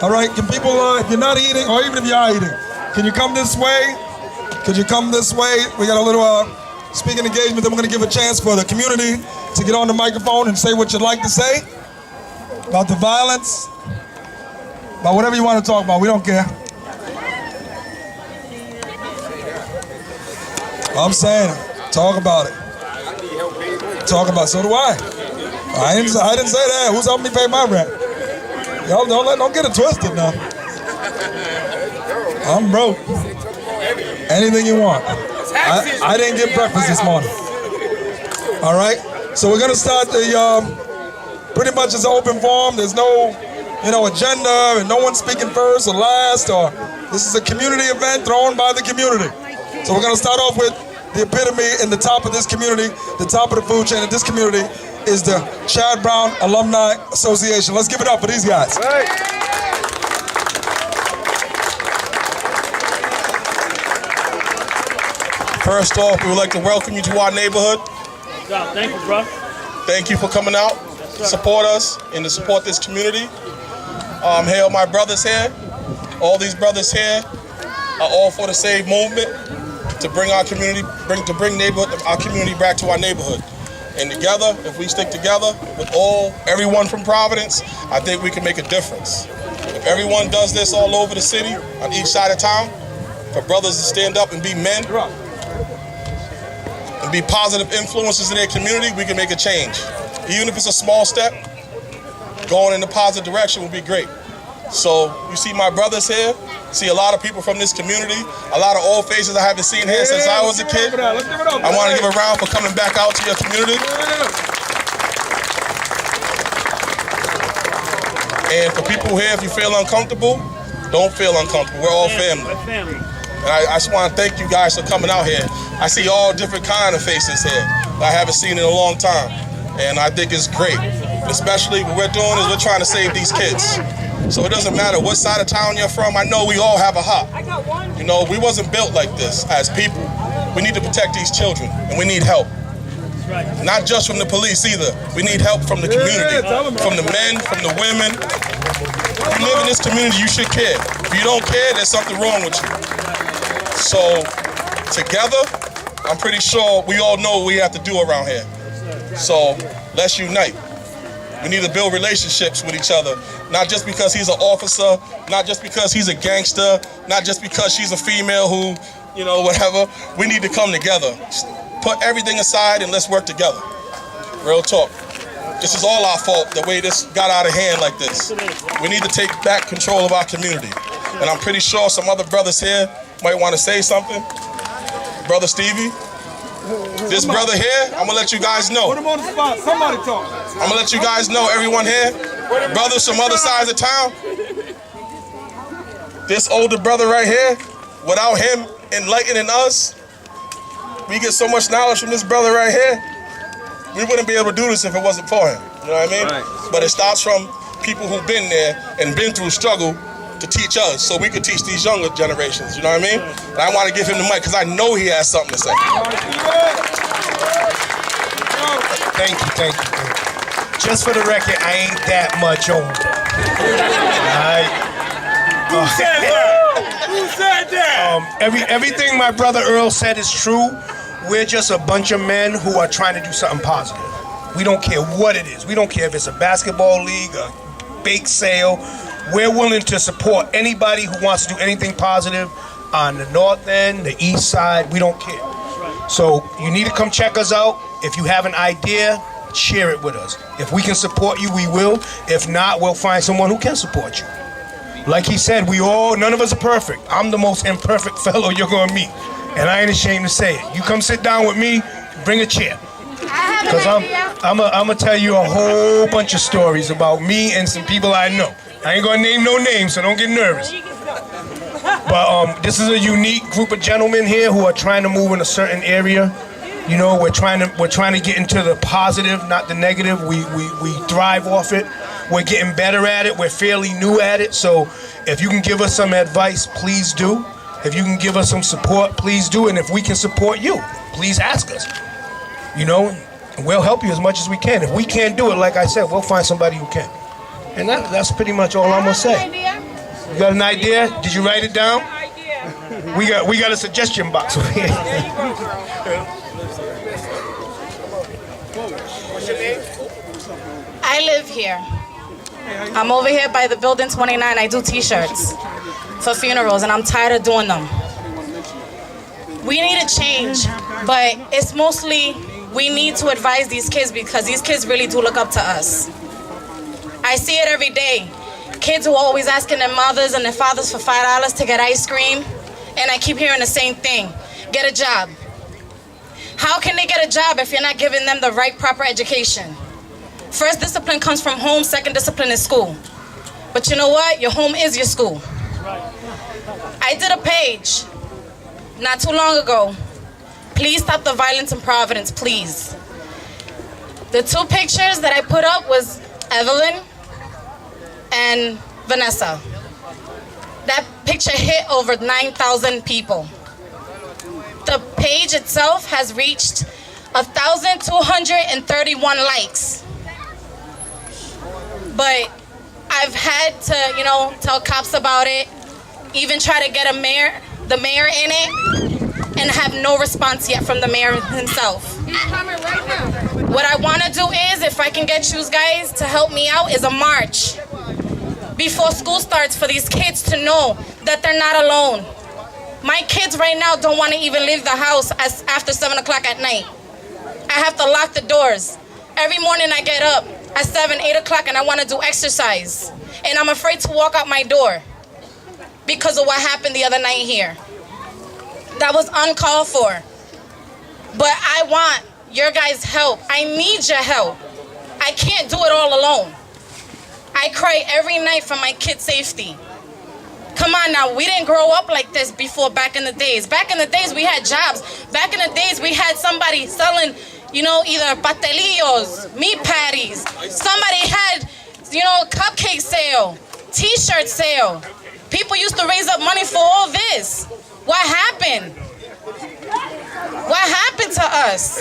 All right, can people, if you're not eating, or even if you are eating, can you come this way? Could you come this way? We got a little speaking engagement, then we're gonna give a chance for the community to get on the microphone and say what you'd like to say about the violence, about whatever you want to talk about, we don't care. I'm saying, talk about it. Talk about it, so do I. I didn't say that. Who's helping me pay my rent? Y'all don't get it twisted now. I'm broke. Anything you want. I didn't get breakfast this morning. All right? So we're gonna start the, pretty much it's an open forum. There's no, agenda and no one's speaking first or last, or this is a community event thrown by the community. So we're gonna start off with the epitome in the top of this community, the top of the food chain in this community is the Chad Brown Alumni Association. Let's give it up for these guys. Hey. First off, we would like to welcome you to our neighborhood. Thank you, bro. Thank you for coming out to support us and to support this community. Hail my brothers here. All these brothers here are all for the Save movement to bring our community, our community back to our neighborhood. And together, if we stick together with everyone from Providence, I think we can make a difference. If everyone does this all over the city, on each side of town, for brothers to stand up and be men, and be positive influences in their community, we can make a change. Even if it's a small step, going in the positive direction would be great. So you see my brothers here, see a lot of people from this community, a lot of old faces I haven't seen here since I was a kid. I want to give a round for coming back out to your community. And for people here, if you feel uncomfortable, don't feel uncomfortable. We're all family. And I just want to thank you guys for coming out here. I see all different kind of faces here that I haven't seen in a long time. And I think it's great. Especially what we're doing is we're trying to save these kids. So it doesn't matter what side of town you're from. I know we all have a heart. We wasn't built like this as people. We need to protect these children, and we need help. Not just from the police either. We need help from the community, from the men, from the women. If you live in this community, you should care. If you don't care, there's something wrong with you. So together, I'm pretty sure we all know what we have to do around here. So let's unite. We need to build relationships with each other, not just because he's an officer, not just because he's a gangster, not just because she's a female who, whatever. We need to come together. Just put everything aside and let's work together. Real talk. This is all our fault, the way this got out of hand like this. We need to take back control of our community. And I'm pretty sure some other brothers here might want to say something. Brother Stevie. This brother here, I'm gonna let you guys know. Put him on the spot. Somebody talk. I'm gonna let you guys know, everyone here, brothers from other sides of town. This older brother right here, without him enlightening us, we get so much knowledge from this brother right here. We wouldn't be able to do this if it wasn't for him. You know what I mean? Right. But it starts from people who've been there and been through struggle to teach us, so we could teach these younger generations, you know what I mean? And I want to give him the mic because I know he has something to say. Thank you. Just for the record, I ain't that much older. Who said that? Who said that? Everything my brother Earl said is true. We're just a bunch of men who are trying to do something positive. We don't care what it is. We don't care if it's a basketball league, a bake sale. We're willing to support anybody who wants to do anything positive on the north end, the east side. We don't care. So you need to come check us out. If you have an idea, share it with us. If we can support you, we will. If not, we'll find someone who can support you. Like he said, none of us are perfect. I'm the most imperfect fellow you're gonna meet. And I ain't ashamed to say it. You come sit down with me, bring a chair. Because I'm gonna tell you a whole bunch of stories about me and some people I know. I ain't gonna name no names, so don't get nervous. But this is a unique group of gentlemen here who are trying to move in a certain area. We're trying to get into the positive, not the negative. We thrive off it. We're getting better at it. We're fairly new at it. So if you can give us some advice, please do. If you can give us some support, please do. And if we can support you, please ask us. We'll help you as much as we can. If we can't do it, like I said, we'll find somebody who can. And that's pretty much all I'm gonna say. You got an idea? Did you write it down? We got a suggestion box over here. What's your name? I live here. I'm over here by the building 29. I do t-shirts for funerals, and I'm tired of doing them. We need a change, but it's mostly we need to advise these kids because these kids really do look up to us. I see it every day. Kids who are always asking their mothers and their fathers for $5 to get ice cream, and I keep hearing the same thing. Get a job. How can they get a job if you're not giving them the right proper education? First discipline comes from home, second discipline is school. But you know what? Your home is your school. I did a page not too long ago. Please stop the violence in Providence, please. The two pictures that I put up was Evelyn and Vanessa. That picture hit over 9,000 people. The page itself has reached 1,231 likes. But I've had to, tell cops about it, even try to get the mayor in it, and have no response yet from the mayor himself. He's coming right now. What I want to do is, if I can get you guys to help me out, is a march before school starts for these kids to know that they're not alone. My kids right now don't want to even leave the house after 7 o'clock at night. I have to lock the doors. Every morning I get up at 7, 8 o'clock and I want to do exercise. And I'm afraid to walk out my door because of what happened the other night here. That was uncalled for. But I want your guys' help. I need your help. I can't do it all alone. I cry every night for my kids' safety. Come on now, we didn't grow up like this before back in the days. Back in the days, we had jobs. Back in the days, we had somebody selling, either pastelillos, meat patties. Somebody had, cupcake sale, t-shirt sale. People used to raise up money for all this. What happened? What happened to us?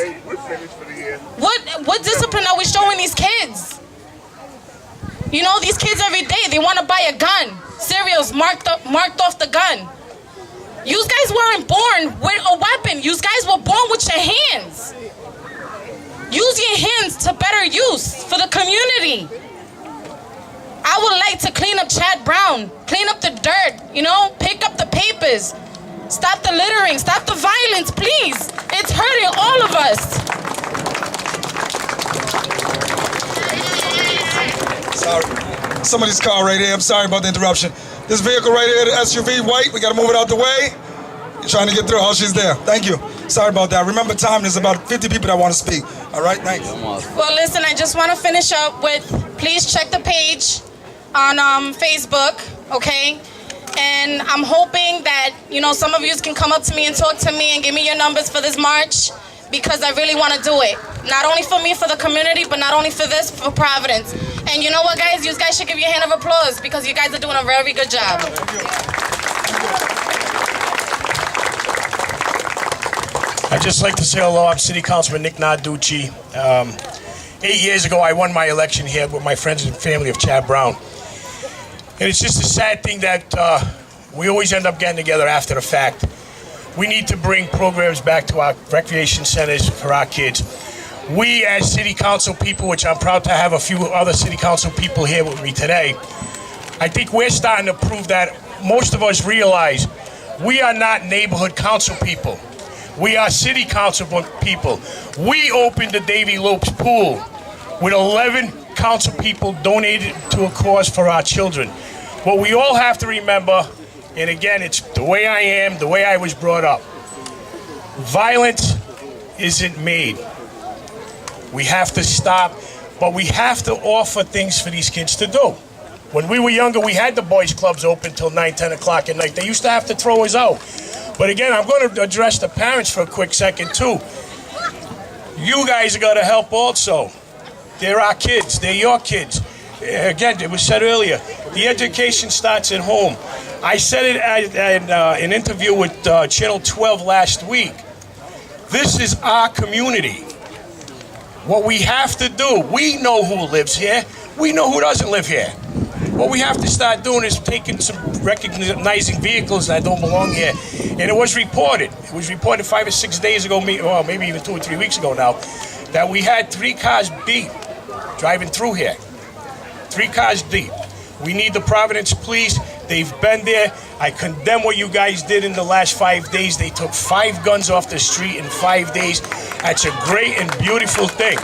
What discipline are we showing these kids? These kids every day, they want to buy a gun. Cereals marked off the gun. You guys weren't born with a weapon. You guys were born with your hands. Use your hands to better use for the community. I would like to clean up Chad Brown, clean up the dirt, pick up the papers. Stop the littering, stop the violence, please. It's hurting all of us. Sorry. Somebody's car right here. I'm sorry about the interruption. This vehicle right here, the SUV, white, we got to move it out the way. You're trying to get through. Oh, she's there. Thank you. Sorry about that. Remember time, there's about 50 people that want to speak. All right, thanks. Well, listen, I just want to finish up with, please check the page on Facebook, okay? And I'm hoping that, some of you can come up to me and talk to me and give me your numbers for this march, because I really want to do it. Not only for me, for the community, but not only for this, for Providence. And you know what, guys? You guys should give you a hand of applause because you guys are doing a very good job. I'd just like to say hello. I'm City Councilman Nick Narducci. 8 years ago, I won my election here with my friends and family of Chad Brown. And it's just a sad thing that we always end up getting together after the fact. We need to bring programs back to our recreation centers for our kids. We as city council people, which I'm proud to have a few other city council people here with me today, I think we're starting to prove that most of us realize we are not neighborhood council people. We are city council people. We opened the Davy Lopes pool with 11 council people donated to a cause for our children. What we all have to remember, and again, it's the way I am, the way I was brought up. Violence isn't made. We have to stop, but we have to offer things for these kids to do. When we were younger, we had the boys' clubs open till 9, 10 o'clock at night. They used to have to throw us out. But again, I'm going to address the parents for a quick second, too. You guys are going to help also. They're our kids. They're your kids. Again, it was said earlier, the education starts at home. I said it at an interview with Channel 12 last week. This is our community. What we have to do, we know who lives here. We know who doesn't live here. what we have to start doing is taking some recognizing vehicles that don't belong here. And it was reported 5 or 6 days ago, maybe even 2 or 3 weeks ago now, that we had 3 cars beat driving through here. 3 cars deep. We need the Providence police. They've been there. I condemn what you guys did in the last 5 days. They took 5 guns off the street in 5 days. That's a great and beautiful thing.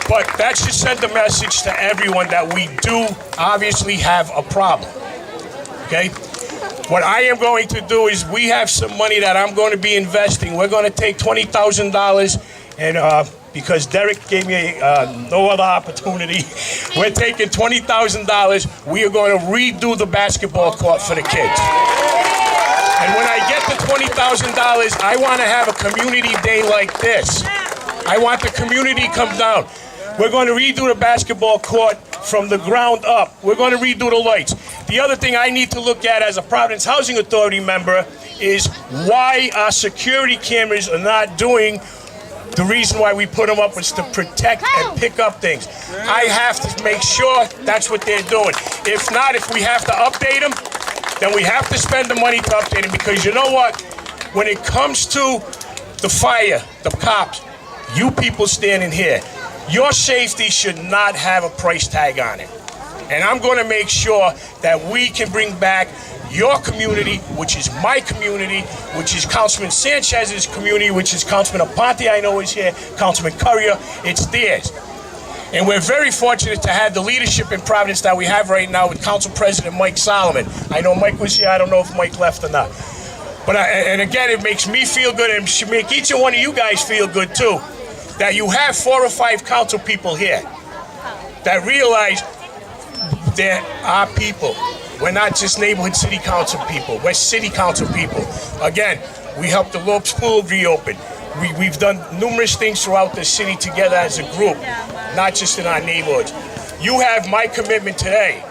But that should send a message to everyone that we do obviously have a problem. Okay? What I am going to do is we have some money that I'm going to be investing. We're going to take $20,000 and because Derek gave me no other opportunity, we're taking $20,000. We are going to redo the basketball court for the kids. And when I get the $20,000, I want to have a community day like this. I want the community come down. We're going to redo the basketball court from the ground up. We're going to redo the lights. The other thing I need to look at as a Providence Housing Authority member is why our security cameras are not doing. The reason why we put them up was to protect and pick up things. I have to make sure that's what they're doing. If not, if we have to update them, then we have to spend the money to update them, because you know what? When it comes to the fire, the cops, you people standing here, your safety should not have a price tag on it. And I'm going to make sure that we can bring back your community, which is my community, which is Councilman Sanchez's community, which is Councilman Aponte, I know is here, Councilman Currier, it's theirs. And we're very fortunate to have the leadership in Providence that we have right now with Council President Mike Solomon. I know Mike was here, I don't know if Mike left or not. But and again, it makes me feel good, and it should make each and one of you guys feel good too, that you have 4 or 5 council people here that realize there are people. We're not just neighborhood city council people. We're city council people. Again, we helped the Lopes Pool reopen. We've done numerous things throughout the city together as a group, not just in our neighborhoods. You have my commitment today,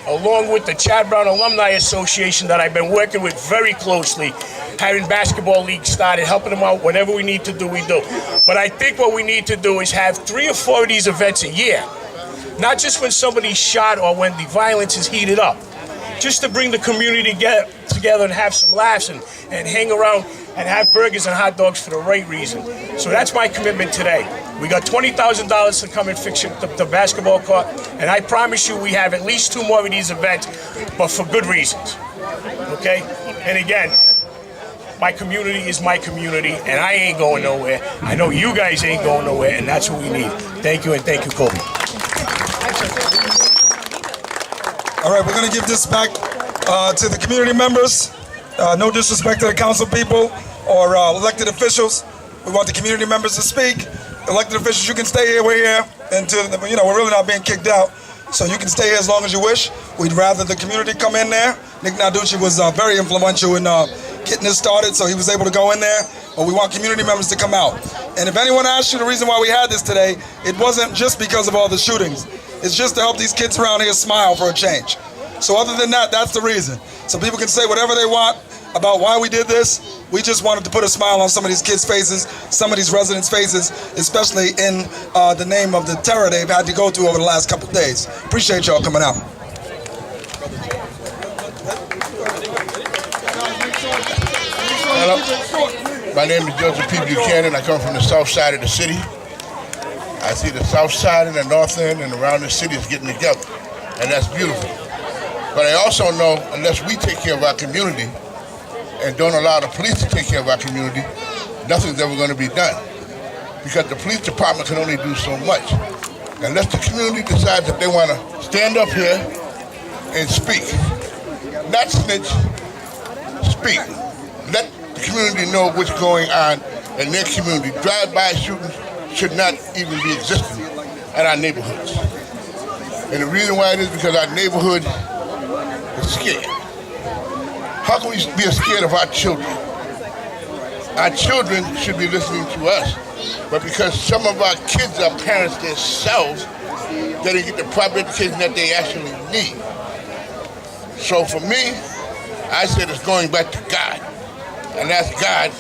along with the Chad Brown Alumni Association that I've been working with very closely, having basketball leagues started, helping them out. Whatever we need to do, we do. But I think what we need to do is have 3 or 4 of these events a year, not just when somebody's shot or when the violence is heated up. Just to bring the community together and have some laughs and hang around and have burgers and hot dogs for the right reason. So that's my commitment today. We got $20,000 to come and fix the basketball court, and I promise you we have at least 2 more of these events, but for good reasons, okay? And again, my community is my community, and I ain't going nowhere. I know you guys ain't going nowhere, and that's what we need. Thank you, and thank you, Kobe. All right, we're going to give this back to the community members. No disrespect to the council people or elected officials. We want the community members to speak. Elected officials, you can stay here. We're here until, we're really not being kicked out. So you can stay here as long as you wish. We'd rather the community come in there. Nick Narducci was very influential in getting this started, so he was able to go in there. But we want community members to come out. And if anyone asks you the reason why we had this today, it wasn't just because of all the shootings. It's just to help these kids around here smile for a change. So other than that, that's the reason. So people can say whatever they want about why we did this. We just wanted to put a smile on some of these kids' faces, some of these residents' faces, especially in the name of the terror they've had to go through over the last couple of days. Appreciate y'all coming out. Hello. My name is Joseph P. Buchanan. I come from the south side of the city. I see the south side and the north end and around the city is getting together, and that's beautiful. But I also know unless we take care of our community and don't allow the police to take care of our community, nothing's ever going to be done. Because the police department can only do so much. Unless the community decides that they want to stand up here and speak. Not snitch, speak. Let the community know what's going on in their community. Drive-by shootings should not even be existing in our neighborhoods. And the reason why it is because our neighborhood is scared. How can we be scared of our children? Our children should be listening to us. But because some of our kids are parents themselves, they didn't get the proper education that they actually need. So for me, I said it's going back to God. And ask God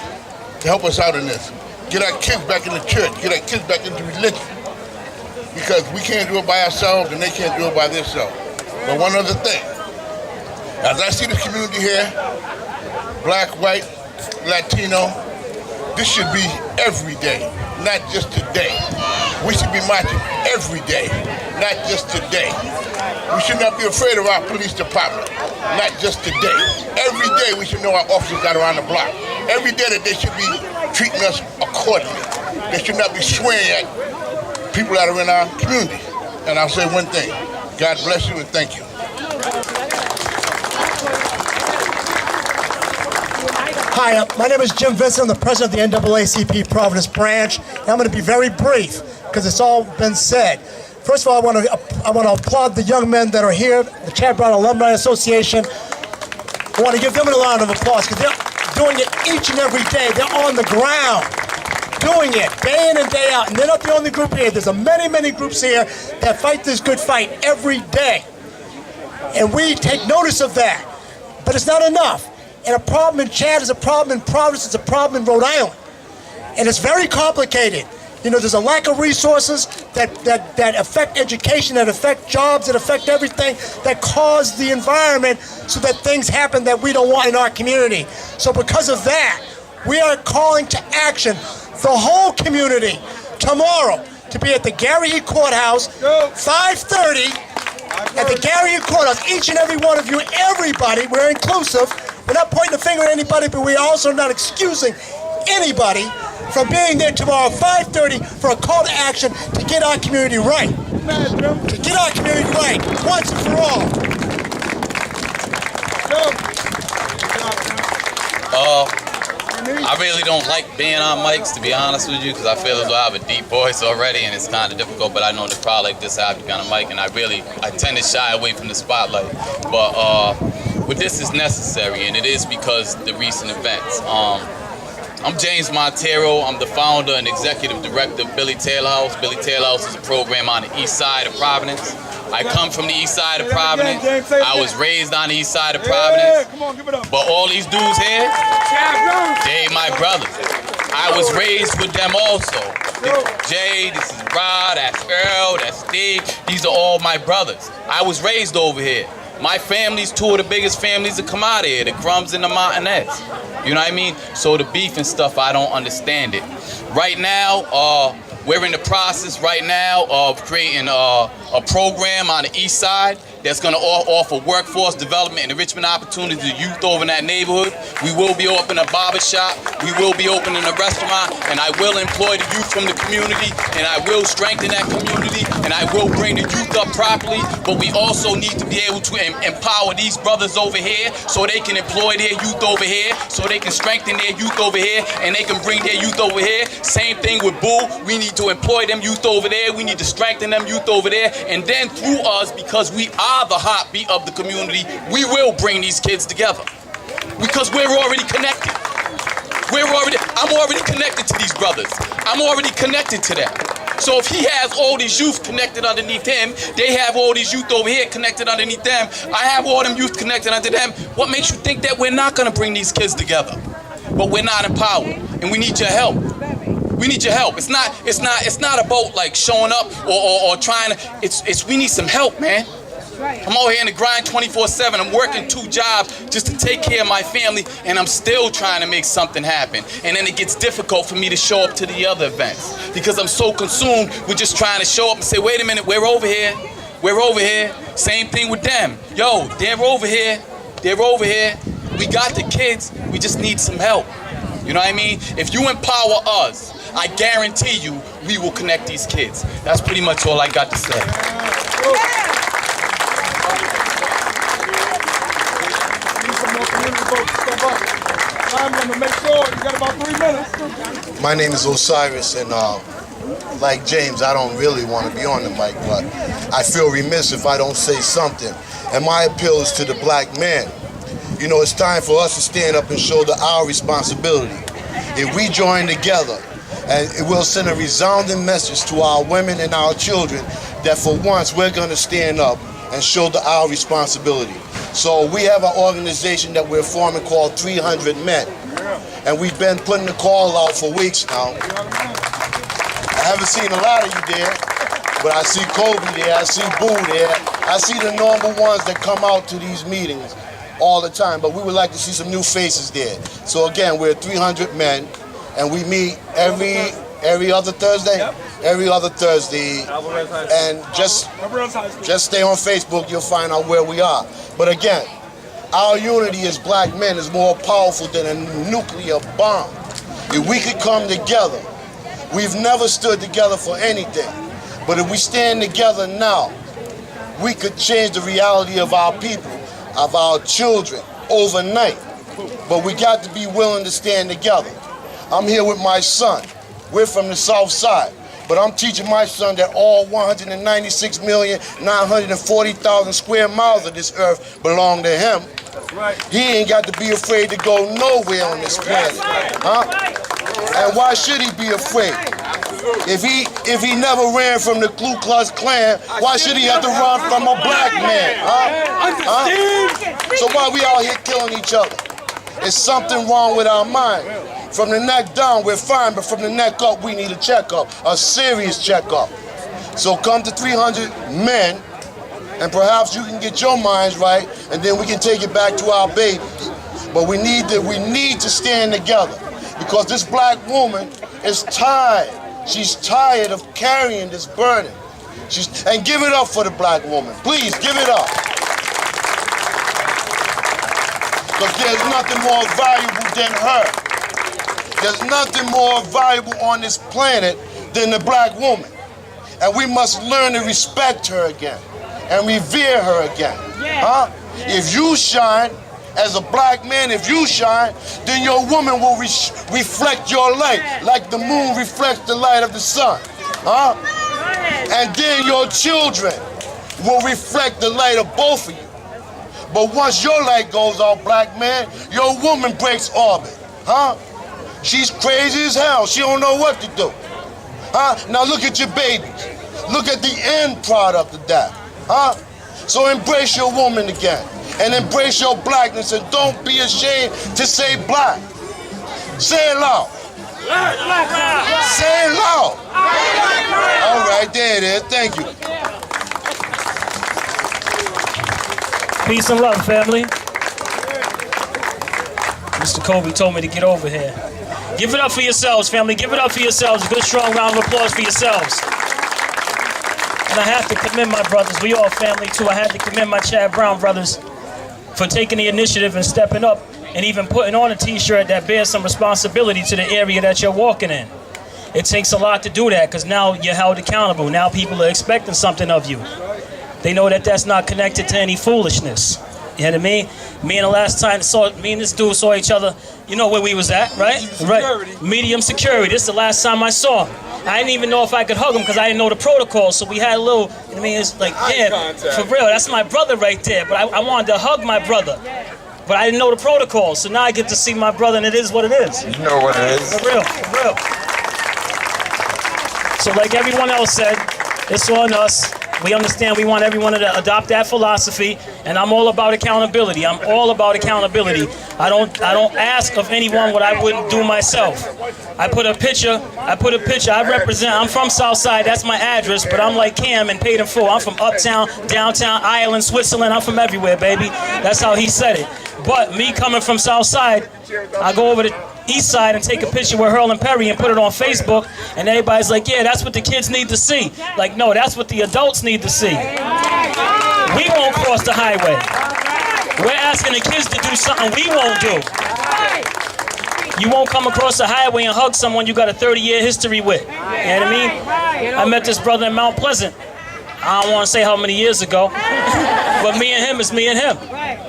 to help us out in this. Get our kids back in the church. Get our kids back into religion. Because we can't do it by ourselves and they can't do it by themselves. But one other thing, as I see the community here, black, white, Latino, this should be every day, not just today. We should be marching every day, not just today. We should not be afraid of our police department, not just today. Every day we should know our officers got around the block. Every day that they should be treating us accordingly. They should not be swearing at people that are in our community. And I'll say one thing, God bless you and thank you. Hi, my name is Jim Vincent. I'm the president of the NAACP Providence branch. And I'm going to be very brief because it's all been said. First of all, I want to applaud the young men that are here, the Chad Brown Alumni Association. I want to give them a round of applause because they're doing it each and every day. They're on the ground doing it day in and day out. And they're not the only group here. There's many, many groups here that fight this good fight every day. And we take notice of that. But it's not enough. And a problem in Chad is a problem in Providence, it's a problem in Rhode Island. And it's very complicated. You know, there's a lack of resources that affect education, that affect jobs, that affect everything, that cause the environment so that things happen that we don't want in our community. So because of that, we are calling to action the whole community tomorrow to be at the Gary E. Courthouse, 5:30 at the Gary E. Courthouse. Each and every one of you, everybody, we're inclusive. We're not pointing the finger at anybody, but we're also not excusing anybody from being there tomorrow, 5:30, for a call to action to get our community right. To get our community right, once and for all. I really don't like being on mics, to be honest with you, because I feel as though I have a deep voice already, and it's kind of difficult, but I know the crowd like this, I have to be on a mic, and I tend to shy away from the spotlight. But this is necessary, and it is because the recent events. I'm James Montero. I'm the founder and executive director of Billy Taylor House. Billy Taylor House is a program on the east side of Providence. I come from the east side of Providence. I was raised on the east side of Providence. But all these dudes here, they my brothers. I was raised with them also. Jay, this is Rod, that's Earl, that's Steve. These are all my brothers. I was raised over here. My family's two of the biggest families that come out of here, the Crumbs and the Martinets. You know what I mean? So the beef and stuff, I don't understand it. Right now, we're in the process right now of creating a program on the east side that's going to offer workforce development and enrichment opportunities to youth over in that neighborhood. We will be opening a barber shop. We will be opening a restaurant. And I will employ the youth from the community. And I will strengthen that community. And I will bring the youth up properly. But we also need to be able to empower these brothers over here so they can employ their youth over here, so they can strengthen their youth over here, and they can bring their youth over here. Same thing with Boo. We need to employ them youth over there. We need to strengthen them youth over there. And then through us, because we are the heartbeat of the community, we will bring these kids together. Because we're already connected. I'm already connected to these brothers. I'm already connected to them. So if he has all these youth connected underneath him, they have all these youth over here connected underneath them, I have all them youth connected under them, what makes you think that we're not gonna bring these kids together? But we're not empowered, and we need your help. We need your help. It's not about like showing up or trying to, we need some help, man. I'm out here in the grind 24/7. I'm working 2 jobs just to take care of my family, and I'm still trying to make something happen. And then it gets difficult for me to show up to the other events because I'm so consumed with just trying to show up and say, wait a minute, we're over here. We're over here. Same thing with them. Yo, they're over here. They're over here. We got the kids. We just need some help. You know what I mean? If you empower us, I guarantee you we will connect these kids. That's pretty much all I got to say. My name is Osiris, and like James, I don't really want to be on the mic, but I feel remiss if I don't say something. And my appeal is to the black man. You know, it's time for us to stand up and shoulder our responsibility. If we join together, and it will send a resounding message to our women and our children that for once we're going to stand up and shoulder our responsibility. So we have an organization that we're forming called 300 Men. And we've been putting the call out for weeks now. I haven't seen a lot of you there. But I see Kobe there, I see Boo there, I see the normal ones that come out to these meetings all the time, but we would like to see some new faces there. So again, we're 300 men, and we meet every other Thursday? Yep. Every other Thursday. And just stay on Facebook, you'll find out where we are. But again, our unity as black men is more powerful than a nuclear bomb. If we could come together, we've never stood together for anything. But if we stand together now, we could change the reality of our people, of our children, overnight. But we got to be willing to stand together. I'm here with my son. We're from the South Side. But I'm teaching my son that all 196,940,000 square miles of this earth belong to him. Right. He ain't got to be afraid to go nowhere on this planet. Huh? And why should he be afraid? If he never ran from the Ku Klux Klan, why should he have to run from a black man? Huh? So why we out here killing each other? There's something wrong with our mind. From the neck down, we're fine, but from the neck up, we need a checkup, a serious checkup. So come to 300 men, and perhaps you can get your minds right, and then we can take it back to our babies. But we need to stand together, because this black woman is tired. She's tired of carrying this burden. And give it up for the black woman. Please, give it up. Because there's nothing more valuable than her. There's nothing more valuable on this planet than the black woman. And we must learn to respect her again and revere her again. Huh? If you shine, as a black man, if you shine, then your woman will reflect your light like the moon reflects the light of the sun. Huh? And then your children will reflect the light of both of you. But once your light goes off, black man, your woman breaks orbit. Huh? She's crazy as hell. She don't know what to do. Huh? Now look at your babies. Look at the end product of that. Huh? So embrace your woman again. And embrace your blackness. And don't be ashamed to say black. Say it loud. Say it loud. All right, there it is. Thank you. Peace and love, family. Mr. Kobe told me to get over here. Give it up for yourselves, family. Give it up for yourselves. A good, strong round of applause for yourselves. And I have to commend my brothers. We all family, too. I had to commend my Chad Brown brothers for taking the initiative and stepping up and even putting on a T-shirt that bears some responsibility to the area that you're walking in. It takes a lot to do that because now you're held accountable. Now people are expecting something of you. They know that that's not connected to any foolishness. You know what I mean? Me and the last time me and this dude saw each other, you know where we was at, right? Right. Medium security. This is the last time I saw him. I didn't even know if I could hug him because I didn't know the protocol. So we had a little, you know what I mean? It's like, yeah, for real, that's my brother right there. But I wanted to hug my brother. But I didn't know the protocol. So now I get to see my brother and it is what it is. You know what it is. For real, for real. So like everyone else said, it's on us. We understand we want everyone to adopt that philosophy, and I'm all about accountability. I'm all about accountability. I don't ask of anyone what I wouldn't do myself. I put a picture, I represent, I'm from Southside, that's my address, but I'm like Cam and paid in full. I'm from uptown, downtown, Ireland, Switzerland, I'm from everywhere, baby. That's how he said it. But me coming from Southside, I go over to East Side and take a picture with Earl and Perry and put it on Facebook, and everybody's like, yeah, that's what the kids need to see. Like, no, that's what the adults need to see. We won't cross the highway. We're asking the kids to do something we won't do. You won't come across the highway and hug someone you got a 30-year history with. You know what I mean? I met this brother in Mount Pleasant. I don't want to say how many years ago, but me and him is me and him.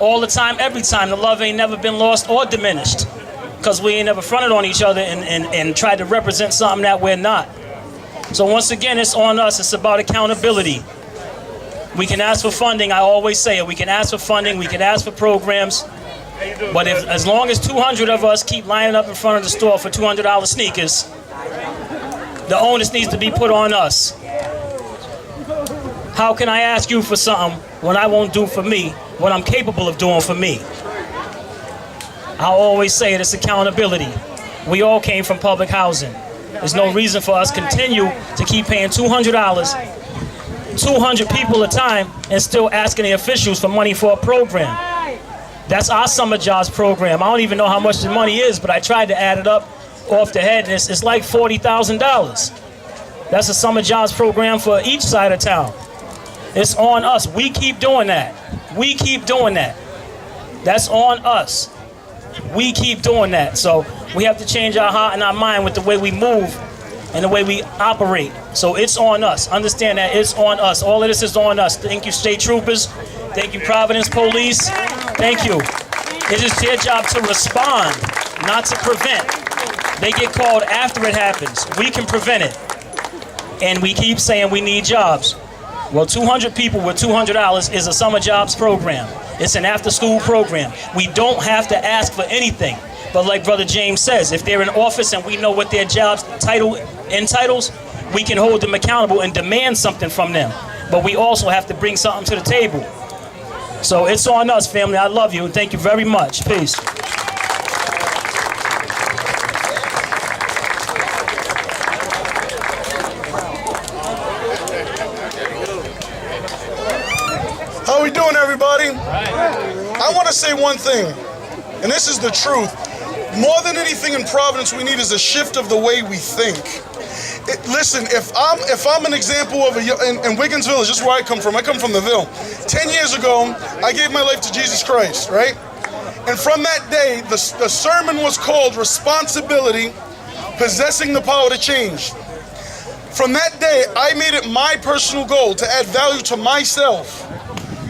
All the time, every time. The love ain't never been lost or diminished. Because we ain't never fronted on each other and tried to represent something that we're not. So once again, it's on us. It's about accountability. We can ask for funding. I always say it. We can ask for funding. We can ask for programs. But as long as 200 of us keep lining up in front of the store for $200 sneakers, the onus needs to be put on us. How can I ask you for something when I won't do for me what I'm capable of doing for me? I always say it, it's accountability. We all came from public housing. There's no reason for us to continue to keep paying $200 200 people a time and still asking the officials for money for a program. That's our summer jobs program. I don't even know how much the money is, but I tried to add it up off the head, and it's like $40,000. That's a summer jobs program for each side of town. It's on us. We keep doing that. We keep doing that. That's on us. We keep doing that. So we have to change our heart and our mind with the way we move and the way we operate. So it's on us. Understand that it's on us. All of this is on us. Thank you, state troopers. Thank you, Providence Police. Thank you. It is their job to respond, not to prevent. They get called after it happens. We can prevent it. And we keep saying we need jobs. Well, 200 people with $200 is a summer jobs program. It's an after-school program. We don't have to ask for anything. But like Brother James says, if they're in office and we know what their job's title entitles, we can hold them accountable and demand something from them. But we also have to bring something to the table. So it's on us, family. I love you and thank you very much. Peace. How we doing, everybody? I want to say one thing, and this is the truth. More than anything in Providence, we need is a shift of the way we think. Listen, if I'm an example of in Wiggins Village, this is where I come from the Ville. 10 years ago, I gave my life to Jesus Christ, right? And from that day, the sermon was called Responsibility, Possessing the Power to Change. From that day, I made it my personal goal to add value to myself,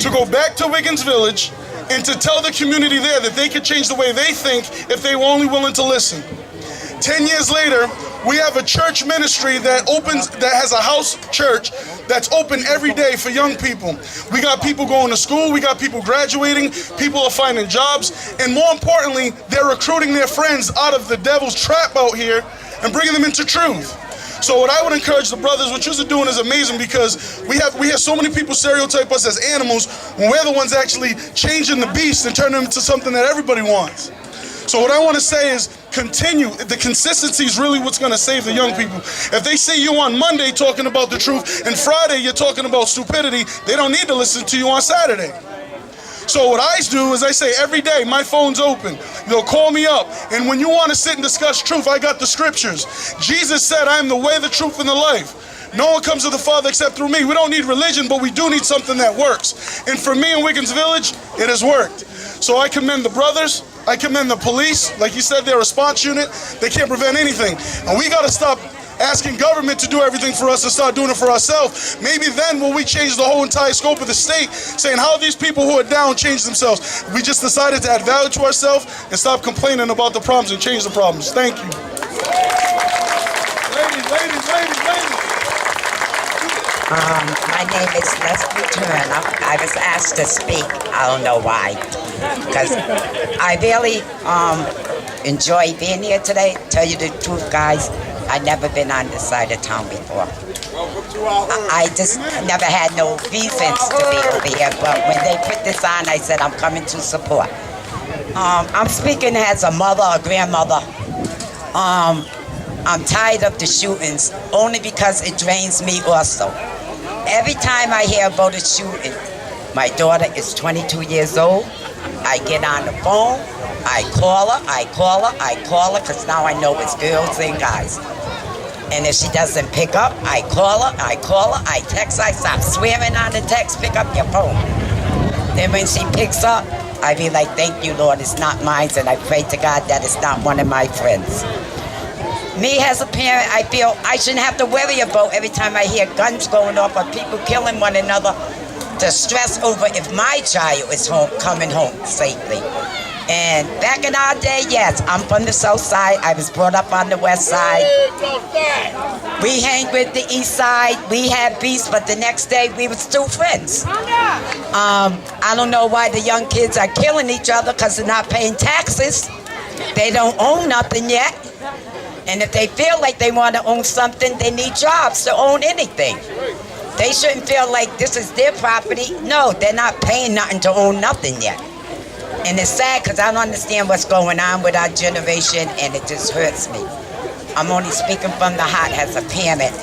to go back to Wiggins Village and to tell the community there that they could change the way they think if they were only willing to listen. 10 years later, we have a church ministry that has a house church that's open every day for young people. We got people going to school, we got people graduating, people are finding jobs, and more importantly, they're recruiting their friends out of the devil's trap out here and bringing them into truth. So what I would encourage the brothers, what you're doing is amazing, because we hear so many people stereotype us as animals when we're the ones actually changing the beast and turning them into something that everybody wants. So what I want to say is continue. The consistency is really what's going to save the young people. If they see you on Monday talking about the truth and Friday you're talking about stupidity, they don't need to listen to you on Saturday. So what I do is I say every day, my phone's open. Call me up. And when you want to sit and discuss truth, I got the scriptures. Jesus said, I am the way, the truth, and the life. No one comes to the Father except through me. We don't need religion, but we do need something that works. And for me in Wiggins Village, it has worked. So I commend the brothers. I commend the police. Like you said, they're a response unit. They can't prevent anything. And we got to stop asking government to do everything for us and start doing it for ourselves. Maybe then will we change the whole entire scope of the state, saying how these people who are down change themselves. We just decided to add value to ourselves and stop complaining about the problems and change the problems. Thank you. Ladies. My name is Leslie Turner. I was asked to speak. I don't know why. Because I really enjoy being here today. Tell you the truth, guys, I've never been on this side of town before. I just never had no reasons to be over here. But when they put this on, I said, I'm coming to support. I'm speaking as a mother, a grandmother. I'm tired of the shootings, only because it drains me also. Every time I hear about a shooting, my daughter is 22 years old. I get on the phone, I call her, because now I know it's girls and guys. And if she doesn't pick up, I call her, I text her, I stop swearing on the text, pick up your phone. Then when she picks up, I be like, thank you, Lord, it's not mine, and I pray to God that it's not one of my friends. Me as a parent, I feel I shouldn't have to worry about every time I hear guns going off or people killing one another to stress over if my child is coming home safely. And back in our day, yes, I'm from the south side. I was brought up on the west side. We hang with the east side. We had beefs, but the next day we were still friends. I don't know why the young kids are killing each other, because they're not paying taxes. They don't own nothing yet. And if they feel like they want to own something, they need jobs to own anything. They shouldn't feel like this is their property. No, they're not paying nothing to own nothing yet. And it's sad because I don't understand what's going on with our generation, and it just hurts me. I'm only speaking from the heart as a parent,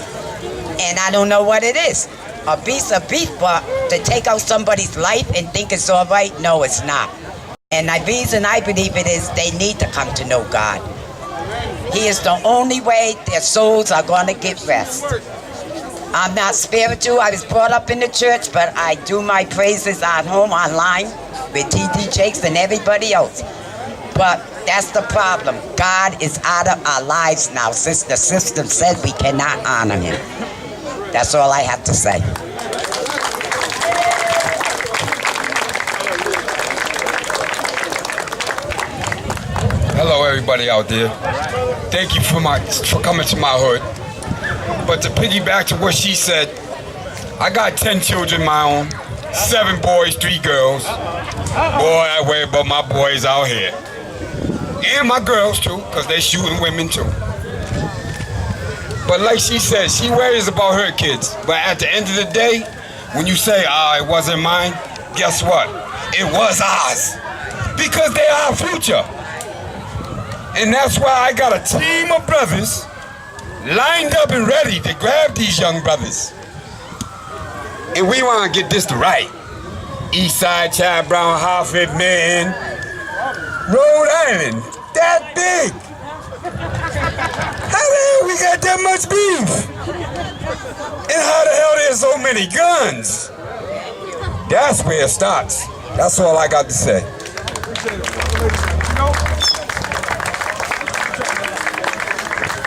and I don't know what it is. A beast's a beast, but to take out somebody's life and think it's all right, no, it's not. And the reason I believe it is they need to come to know God. He is the only way their souls are going to get rest. I'm not spiritual. I was brought up in the church, but I do my praises at home online with TD Jakes and everybody else. But that's the problem. God is out of our lives now since the system said we cannot honor him. That's all I have to say. Hello, everybody out there. Thank you for coming to my hood. But to piggyback to what she said, I got 10 children of my own, 7 boys, 3 girls. Boy, I worry about my boys out here. And my girls too, because they shooting women too. But like she said, she worries about her kids. But at the end of the day, when you say, it wasn't mine, guess what? It was ours. Because they are our future. And that's why I got a team of brothers lined up and ready to grab these young brothers. And we want to get this right. Eastside, Chad Brown, Hartford, man, Rhode Island, that big. How the hell we got that much beef? And how the hell there's so many guns? That's where it starts. That's all I got to say.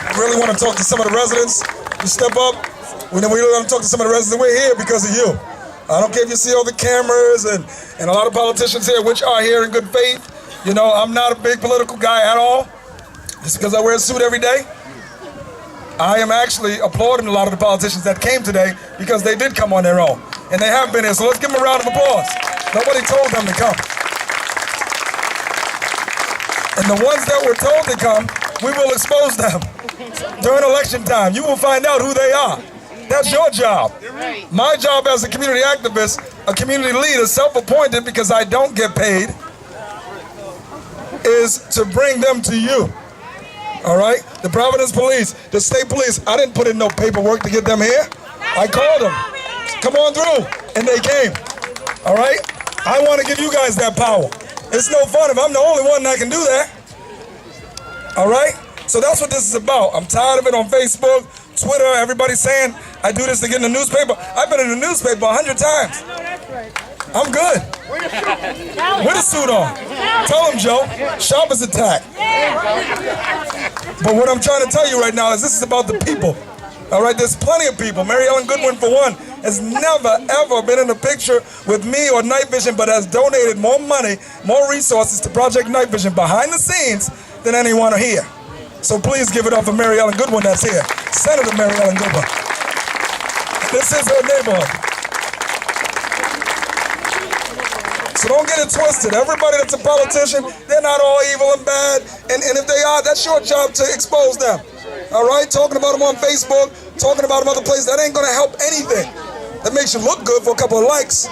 I really want to talk to some of the residents. You step up. We really want to talk to some of the residents. We're here because of you. I don't care if you see all the cameras and a lot of politicians here, which are here in good faith. You know, I'm not a big political guy at all. Just because I wear a suit every day. I am actually applauding a lot of the politicians that came today because they did come on their own. And they have been here, so let's give them a round of applause. Nobody told them to come. And the ones that were told to come, we will expose them. During election time, you will find out who they are. That's your job. My job as a community activist, a community leader, self-appointed because I don't get paid, is to bring them to you. All right? The Providence Police, the state police, I didn't put in no paperwork to get them here. I called them. Come on through. And they came. All right? I want to give you guys that power. It's no fun if I'm the only one that can do that. All right? So that's what this is about. I'm tired of it on Facebook, Twitter, everybody saying I do this to get in the newspaper. I've been in the newspaper 100 times. I'm good. With a suit on. Tell him, Joe. Sharp as a tack. But what I'm trying to tell you right now is this is about the people. All right, there's plenty of people. Mary Ellen Goodwin, for one, has never, ever been in a picture with me or Night Vision, but has donated more money, more resources to Project Night Vision behind the scenes than anyone here. So please give it up for Mary Ellen Goodwin that's here. Senator Mary Ellen Goodwin. This is her neighborhood. So don't get it twisted. Everybody that's a politician, they're not all evil and bad. And if they are, that's your job to expose them. All right? Talking about them on Facebook, talking about them other places, that ain't going to help anything. That makes you look good for a couple of likes.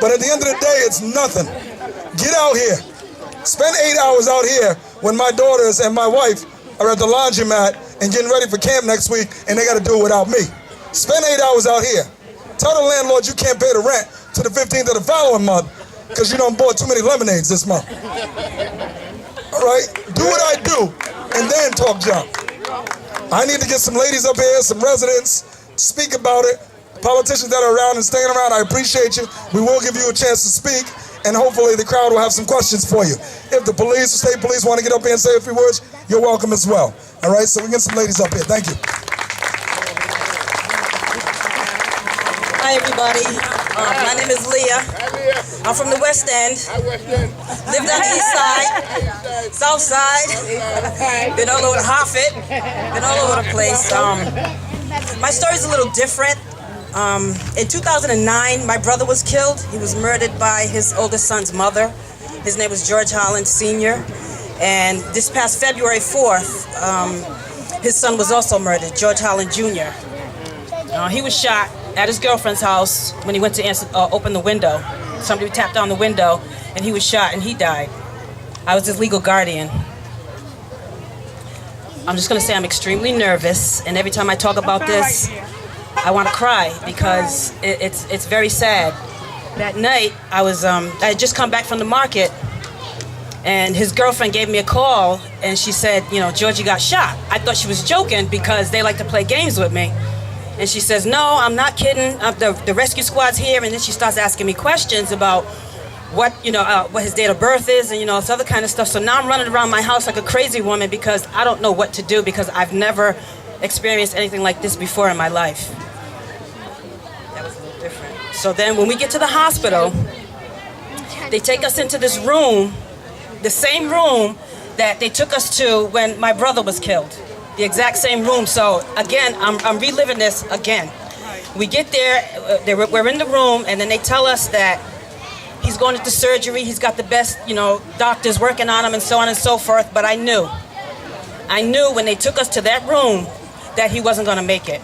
But at the end of the day, it's nothing. Get out here. Spend 8 hours out here when my daughters and my wife are at the laundromat and getting ready for camp next week, and they got to do it without me. Spend 8 hours out here. Tell the landlord you can't pay the rent to the 15th of the following month because you done bought too many lemonades this month. All right? Do what I do, and then talk junk. I need to get some ladies up here, some residents, speak about it. Politicians that are around and staying around, I appreciate you. We will give you a chance to speak, and hopefully the crowd will have some questions for you. If the police, the state police, want to get up here and say a few words, you're welcome as well. All right, so we get some ladies up here. Thank you. Hi, everybody. My name is Leah. I'm from the West End. Lived on the East Side, South Side. Been all over Hartford. Been all over the place. My story's a little different. In 2009, my brother was killed. He was murdered by his oldest son's mother. His name was George Holland Sr. And this past February 4th, his son was also murdered, George Holland Jr. He was shot at his girlfriend's house when he went to open the window. Somebody tapped on the window, and he was shot, and he died. I was his legal guardian. I'm just going to say I'm extremely nervous, and every time I talk about this, I want to cry because it's very sad. That night, I had just come back from the market, and his girlfriend gave me a call, and she said, you know, Georgie got shot. I thought she was joking because they like to play games with me. And she says, no, I'm not kidding. The rescue squad's here. And then she starts asking me questions about what his date of birth is and, this other kind of stuff. So now I'm running around my house like a crazy woman because I don't know what to do because I've never experienced anything like this before in my life. That was a little different. So then when we get to the hospital, they take us into this room, the same room that they took us to when my brother was killed. The exact same room. So again, I'm reliving this again. We get there, we're in the room, and then they tell us that he's going into surgery. He's got the best, doctors working on him and so on and so forth. But I knew when they took us to that room that he wasn't going to make it.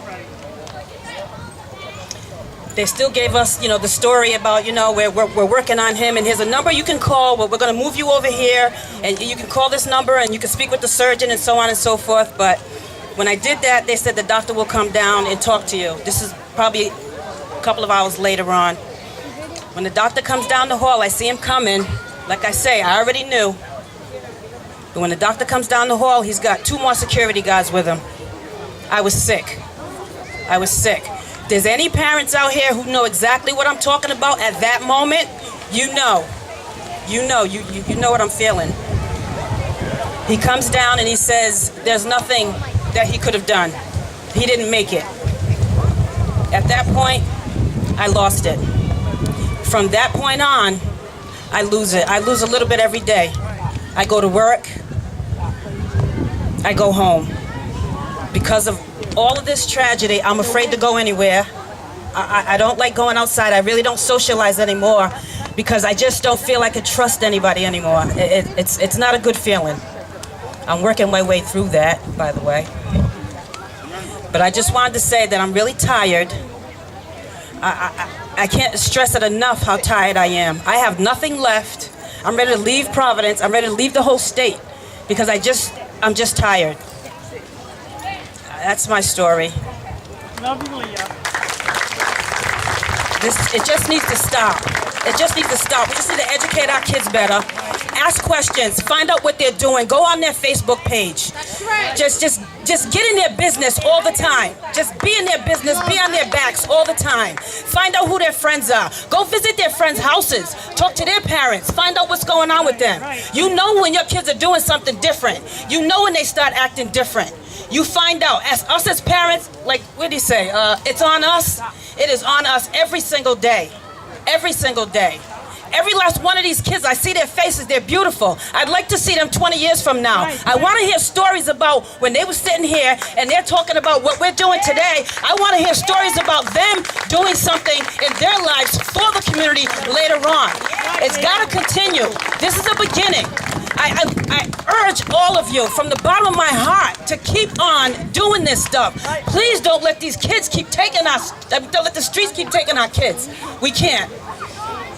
They still gave us, the story about, we're working on him, and here's a number you can call. We're going to move you over here, and you can call this number, and you can speak with the surgeon, and so on and so forth. But when I did that, they said the doctor will come down and talk to you. This is probably a couple of hours later on. When the doctor comes down the hall, I see him coming. Like I say, I already knew. But when the doctor comes down the hall, he's got 2 more security guards with him. I was sick. There's any parents out here who know exactly what I'm talking about at that moment, you know what I'm feeling. He comes down and he says there's nothing that he could have done. He didn't make it. At that point, I lost it. From that point on, I lose it. I lose a little bit every day. I go to work, I go home. Because of all of this tragedy, I'm afraid to go anywhere. I don't like going outside. I really don't socialize anymore because I just don't feel I can trust anybody anymore. It's not a good feeling. I'm working my way through that, by the way. But I just wanted to say that I'm really tired. I can't stress it enough how tired I am. I have nothing left. I'm ready to leave Providence. I'm ready to leave the whole state because I'm just tired. That's my story. It just needs to stop. It just needs to stop. We just need to educate our kids better. Ask questions. Find out what they're doing. Go on their Facebook page. That's right. Just get in their business all the time. Just be in their business. Be on their backs all the time. Find out who their friends are. Go visit their friends' houses. Talk to their parents. Find out what's going on with them. You know when your kids are doing something different. You know when they start acting different. You find out. As us as parents, like, what do you say? It's on us. It is on us every single day. Every single day. Every last one of these kids, I see their faces, they're beautiful. I'd like to see them 20 years from now. I want to hear stories about when they were sitting here and they're talking about what we're doing today. I want to hear stories about them doing something in their lives for the community later on. It's got to continue. This is a beginning. I urge all of you from the bottom of my heart to keep on doing this stuff. Please don't let these kids keep taking us. Don't let the streets keep taking our kids. We can't.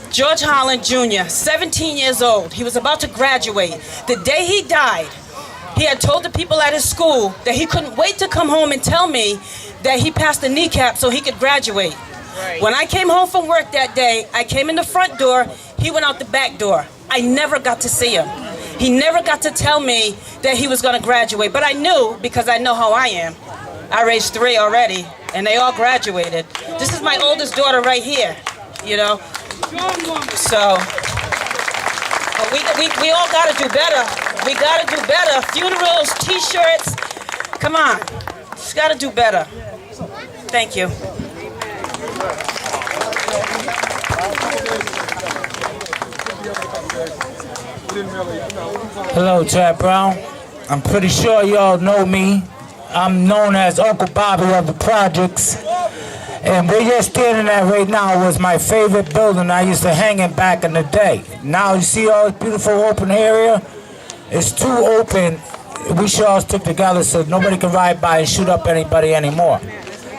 George Holland Jr., 17 years old. He was about to graduate. The day he died, he had told the people at his school that he couldn't wait to come home and tell me that he passed the kneecap so he could graduate. Right. When I came home from work that day, I came in the front door, he went out the back door. I never got to see him. He never got to tell me that he was going to graduate, but I knew because I know how I am. I raised 3 already, and they all graduated. This is my oldest daughter right here, So, we all got to do better. We got to do better. Funerals, T-shirts, come on. Just got to do better. Thank you. Hello, Chad Brown. I'm pretty sure y'all know me. I'm known as Uncle Bobby of the projects. And where you're standing at right now was my favorite building I used to hang in back in the day. Now you see all this beautiful open area? It's too open. We should all stick together so nobody can ride by and shoot up anybody anymore.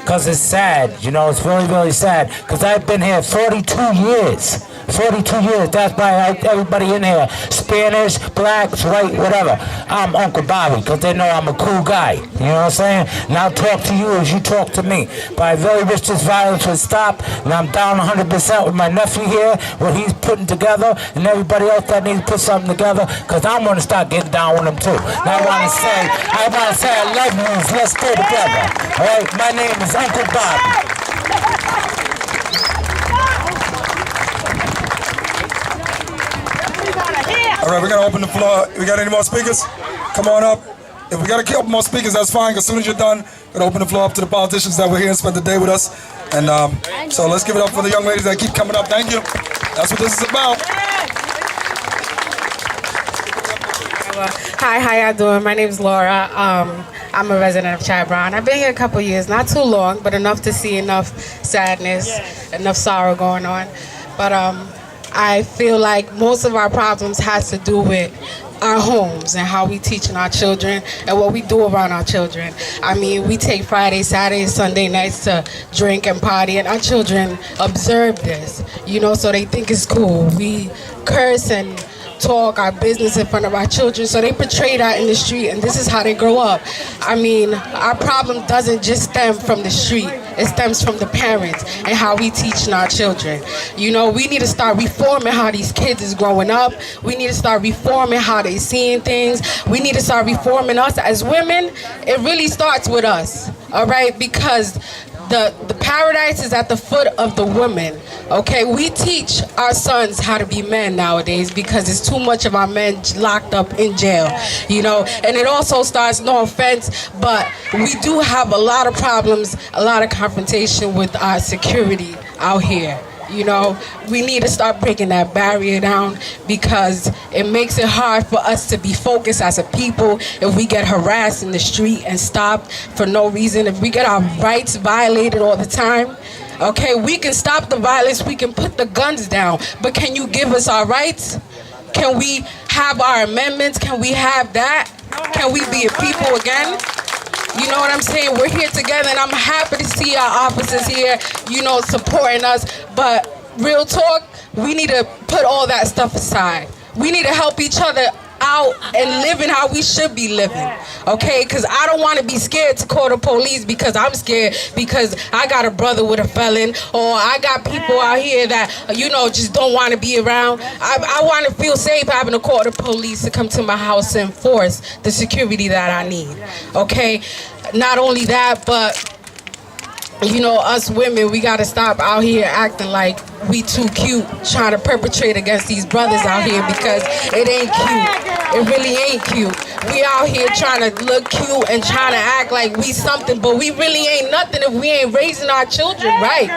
Because it's sad, it's really, really sad. Because I've been here 42 years. 42 years. That's why everybody in here, Spanish, blacks, white, whatever. I'm Uncle Bobby, because they know I'm a cool guy. You know what I'm saying? And I'll talk to you as you talk to me. But I really wish this violence would stop, and I'm down 100% with my nephew here, what he's putting together, and everybody else that needs to put something together, because I'm going to start getting down with them too. And I want to say I love you. Let's stay together. All right? My name is Uncle Bobby. All right, we're going to open the floor. We got any more speakers? Come on up. If we got a couple more speakers, that's fine. As soon as you're done, we're going to open the floor up to the politicians that were here and spent the day with us. And so let's give it up for the young ladies that keep coming up. Thank you. That's what this is about. Hi, how y'all doing? My name is Laura. I'm a resident of Chad Brown. I've been here a couple years, not too long, but enough to see enough sadness, enough sorrow going on. But I feel like most of our problems has to do with our homes and how we teaching our children and what we do around our children. I mean, we take Friday, Saturday, Sunday nights to drink and party, and our children observe this, you know, so they think it's cool. We curse and talk our business in front of our children, so they portray that in the street, and this is how they grow up. I mean, our problem doesn't just stem from the street, it stems from the parents and how we teaching our children. You know, we need to start reforming how these kids is growing up. We need to start reforming how they seeing things. We need to start reforming us as women. It really starts with us, all right, because the paradise is at the foot of the women, okay? We teach our sons how to be men nowadays because there's too much of our men locked up in jail, you know? And it also starts, no offense, but we do have a lot of problems, a lot of confrontation with our security out here. You know, we need to start breaking that barrier down because it makes it hard for us to be focused as a people if we get harassed in the street and stopped for no reason. If we get our rights violated all the time, okay, we can stop the violence, we can put the guns down, but can you give us our rights? Can we have our amendments? Can we have that? Can we be a people again? You know what I'm saying? We're here together, and I'm happy to see our officers here, you know, supporting us. But real talk, we need to put all that stuff aside. We need to help each other out and living how we should be living, okay? Because I don't want to be scared to call the police because I'm scared because I got a brother with a felon, or I got people out here that, you know, just don't want to be around. I want to feel safe having to call the police to come to my house and enforce the security that I need, okay? Not only that, but you know, us women, we got to stop out here acting like we too cute, trying to perpetrate against these brothers out here because it ain't cute. It really ain't cute. We out here trying to look cute and trying to act like we something, but we really ain't nothing if we ain't raising our children right.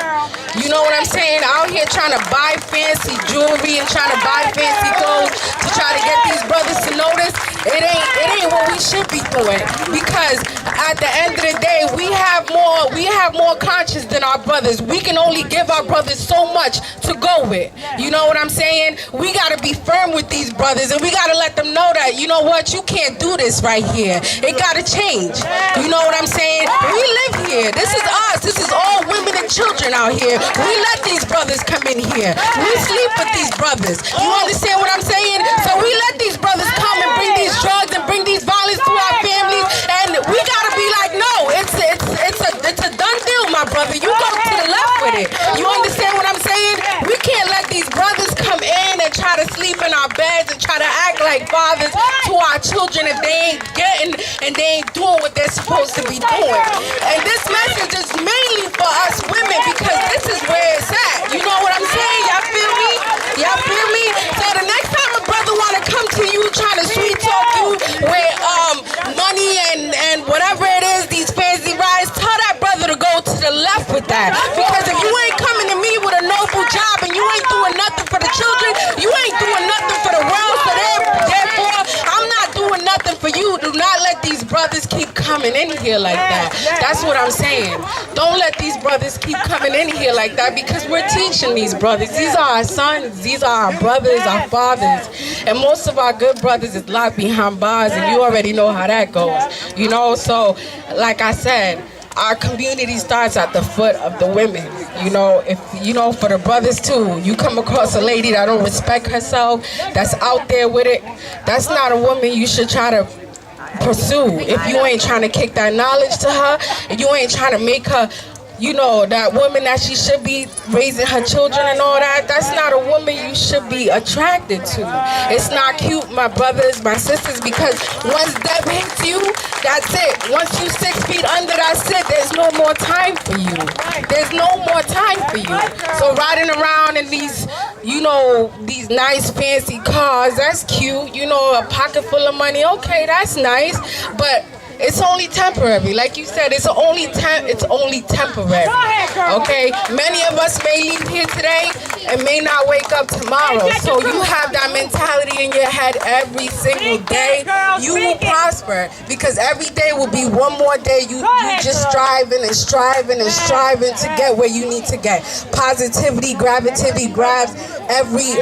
You know what I'm saying? Out here trying to buy fancy jewelry and trying to buy fancy clothes to try to get these brothers to notice. It ain't what we should be doing, because at the end of the day, we have more conscience than our brothers. We can only give our brothers so much to go with. You know what I'm saying? We got to be firm with these brothers, and we got to let them know that, you know what, you can't do this right here. It got to change. You know what I'm saying? We live here. This is us. This is all women and children out here. We let these brothers come in here. We sleep with these brothers. You understand what I'm saying? So we let these brothers come and bring these drugs and bring these violence to our families, and we got to be like, no, it's a done deal, my brother. You go to the left with it. You understand what I'm saying? We can't let these brothers come in and try to sleep in our beds and try to act like fathers to our children if they ain't getting and they ain't doing what they're supposed to be doing. And this message is mainly for us women because this is where it's at. You know what I'm saying? Y'all feel me? Y'all feel me? So the next time a brother want to come to you trying to sweet talk you with money and whatever it is, these fancy rides, tell that brother to go to the left with that. Because if you ain't coming to me with a noble job and you ain't doing nothing for the children, you ain't doing nothing for the world, so therefore I'm not doing nothing for you. Do not let these brothers keep coming in here like that. That's what I'm saying. Don't let these brothers keep coming in here like that, because we're teaching these brothers. These are our sons, these are our brothers, our fathers. And most of our good brothers is locked behind bars, and you already know how that goes. You know, so like I said, our community starts at the foot of the women. You know, if you know, for the brothers too, you come across a lady that don't respect herself, that's out there with it, that's not a woman you should try to pursue. If you ain't trying to kick that knowledge to her, if you ain't trying to make her, you know, that woman that she should be raising her children and all that, that's not a woman you should be attracted to. It's not cute, my brothers, my sisters, because once death hits you, that's it. Once you 6 feet under, that's it. There's no more time for you. There's no more time for you. So riding around in these, you know, these nice fancy cars, that's cute. You know, a pocket full of money, okay, that's nice, but it's only temporary. Like you said, it's only temporary. Okay? Many of us may leave here today and may not wake up tomorrow. So you have that mentality in your head every single day. You will prosper because every day will be one more day. You just striving and striving and striving to get where you need to get. Positivity, gravity grabs every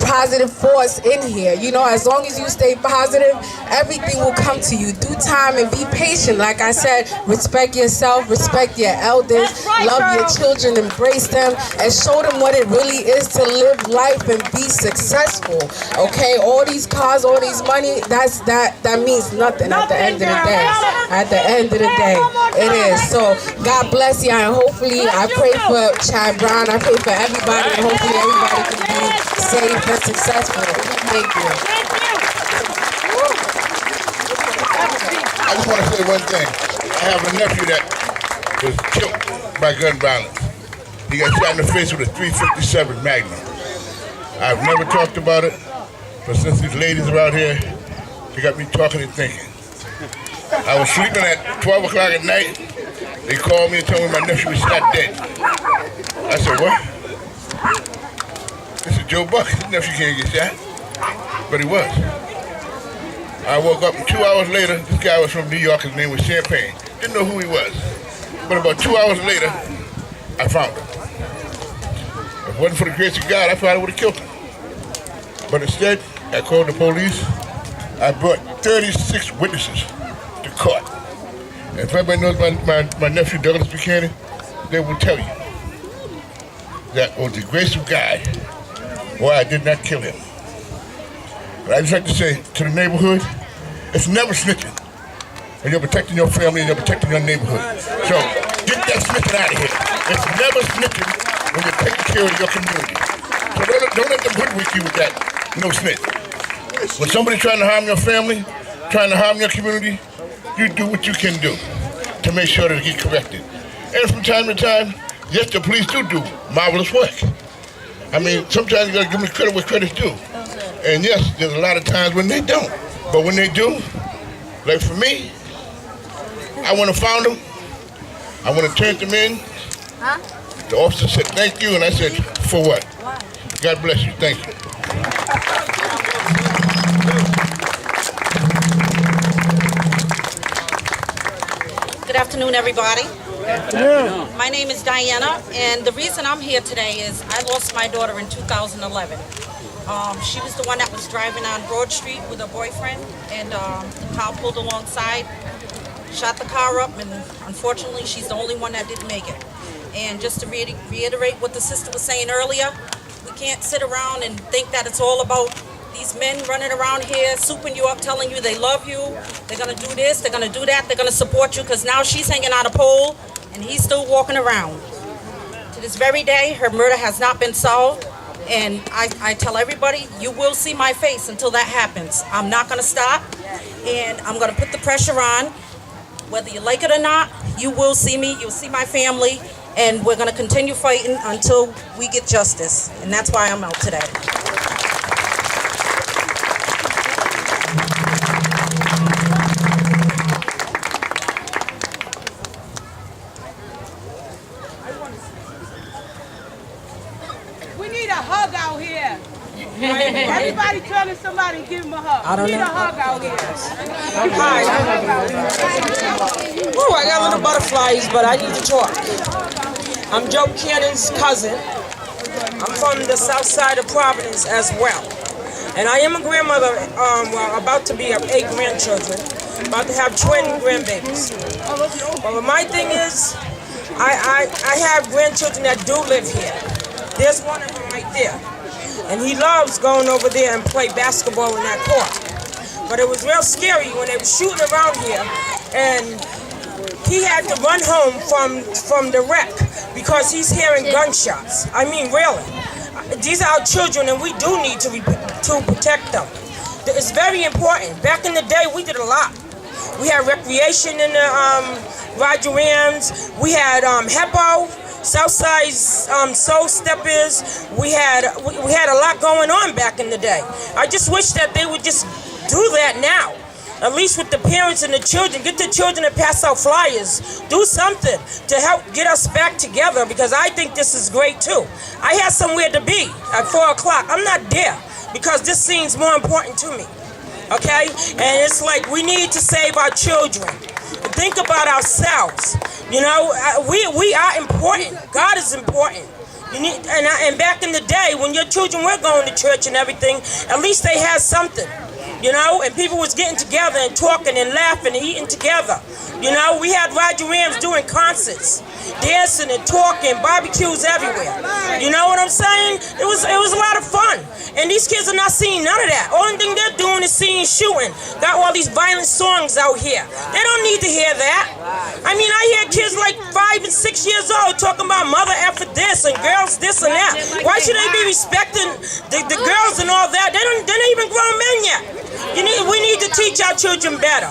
positive force in here. You know, as long as you stay positive, everything will come to you. Do time and be patient. Like I said, respect yourself, respect your elders, love your children, embrace them, and show them what it really is to live life and be successful. Okay, all these cars, all these money, that means nothing at the end of the day. At the end of the day, it is. So God bless you, and hopefully I pray for Chad Brown, I pray for everybody, and hopefully everybody can be safe and successful. Thank you. I just want to say one thing. I have a nephew that was killed by gun violence. He got shot in the face with a .357 Magnum. I've never talked about it, but since these ladies are out here, they got me talking and thinking. I was sleeping at 12 o'clock at night. They called me and told me my nephew was shot dead. I said, what? This is Joe Buck. His nephew can't get shot. But he was. I woke up and 2 hours later, this guy was from New York, his name was Champagne. Didn't know who he was. But about 2 hours later, I found him. If it wasn't for the grace of God, I probably would have killed him. But instead, I called the police. I brought 36 witnesses to court. And if everybody knows my nephew Douglas Buchanan, they will tell you that it was the grace of God why I did not kill him. But I just like to say to the neighborhood, it's never snitching when you're protecting your family and you're protecting your neighborhood. So get that snitching out of here. It's never snitching when you're taking care of your community. So don't let them hoodwink you with that no snitch. When somebody's trying to harm your family, trying to harm your community, you do what you can do to make sure that it gets corrected. And from time to time, yes, the police do marvelous work. I mean, sometimes you gotta give them credit where credit's due. And yes, there's a lot of times when they don't. But when they do, like for me, I want to found them. I want to turn them in. The officer said, thank you. And I said, for what? God bless you. Thank you. Good afternoon, everybody. My name is Diana, and the reason I'm here today is I lost my daughter in 2011. She was the one that was driving on Broad Street with her boyfriend, and the car pulled alongside, shot the car up, and unfortunately she's the only one that didn't make it. And just to reiterate what the sister was saying earlier, we can't sit around and think that it's all about these men running around here, souping you up, telling you they love you, they're gonna do this, they're gonna do that, they're gonna support you, because now she's hanging on a pole and he's still walking around. To this very day, her murder has not been solved. And I tell everybody, you will see my face until that happens. I'm not going to stop, and I'm going to put the pressure on. Whether you like it or not, you will see me, you'll see my family, and we're going to continue fighting until we get justice. And that's why I'm out today. Everybody turning somebody and give him a hug. We need a hug out here. Hi. Oh, I got little butterflies, but I need to talk. I'm Joe Cannon's cousin. I'm from the south side of Providence as well. And I am a grandmother, about to be 8 grandchildren, about to have twin grandbabies. But my thing is, I have grandchildren that do live here. There's one of them right there. And he loves going over there and play basketball in that court. But it was real scary when they were shooting around here, and he had to run home from the wreck because he's hearing gunshots. I mean, really. These are our children, and we do need to protect them. It's very important. Back in the day, we did a lot. We had recreation in the Roger Rams. We had Heppo, Southside Soul Steppers. We had a lot going on back in the day. I just wish that they would just do that now. At least with the parents and the children. Get the children to pass out flyers. Do something to help get us back together, because I think this is great too. I had somewhere to be at 4 o'clock. I'm not there because this seems more important to me. Okay? And it's like we need to save our children. Think about ourselves. You know, we are important. God is important. You need, and back in the day when your children were going to church and everything, at least they had something. You know, and people was getting together and talking and laughing and eating together. You know, we had Roger Rams doing concerts, dancing and talking, barbecues everywhere. You know what I'm saying? It was a lot of fun. And these kids are not seeing none of that. Only thing they're doing is seeing shooting. Got all these violent songs out here. They don't need to hear that. I mean, I hear kids like 5 and 6 years old talking about mother effort this and girls this and that. Why should they be respecting the girls and all that? They're not even grown men yet. We need to teach our children better,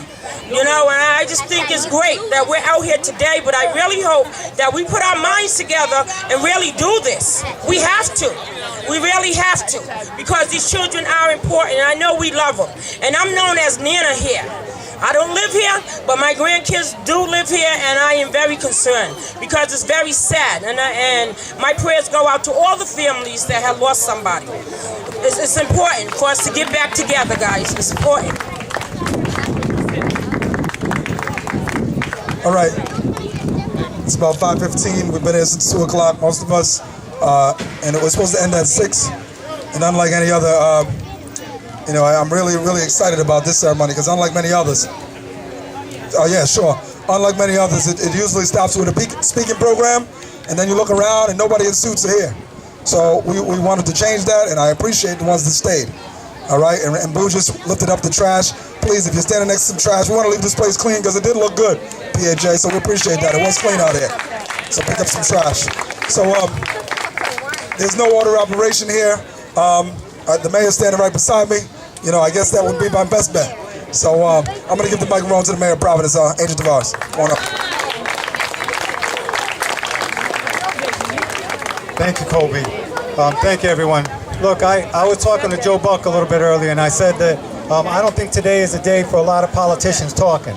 you know, and I just think it's great that we're out here today, but I really hope that we put our minds together and really do this. We have to. We really have to, because these children are important, and I know we love them. And I'm known as Nana here. I don't live here, but my grandkids do live here, and I am very concerned because it's very sad. And my prayers go out to all the families that have lost somebody. It's important for us to get back together, guys. It's important. All right. It's about 5:15. We've been here since 2 o'clock, most of us. And it was supposed to end at 6. And unlike any other, you know, I'm really, really excited about this ceremony because unlike many others, oh yeah, sure. Unlike many others, it usually stops with a speaking program, and then you look around and nobody in suits are here. So we wanted to change that, and I appreciate the ones that stayed. All right, and Boo just lifted up the trash. Please, if you're standing next to some trash, we want to leave this place clean because it did look good, PAJ, so we appreciate that. It was clean out here. So pick up some trash. So there's no order of operation here. The mayor's standing right beside me. You know, I guess that would be my best bet. So I'm going to give the microphone to the mayor of Providence, Angel Tavares. Come on up. Thank you, Colby. Thank you, everyone. Look, I was talking to Joe Buck a little bit earlier, and I said that I don't think today is a day for a lot of politicians talking.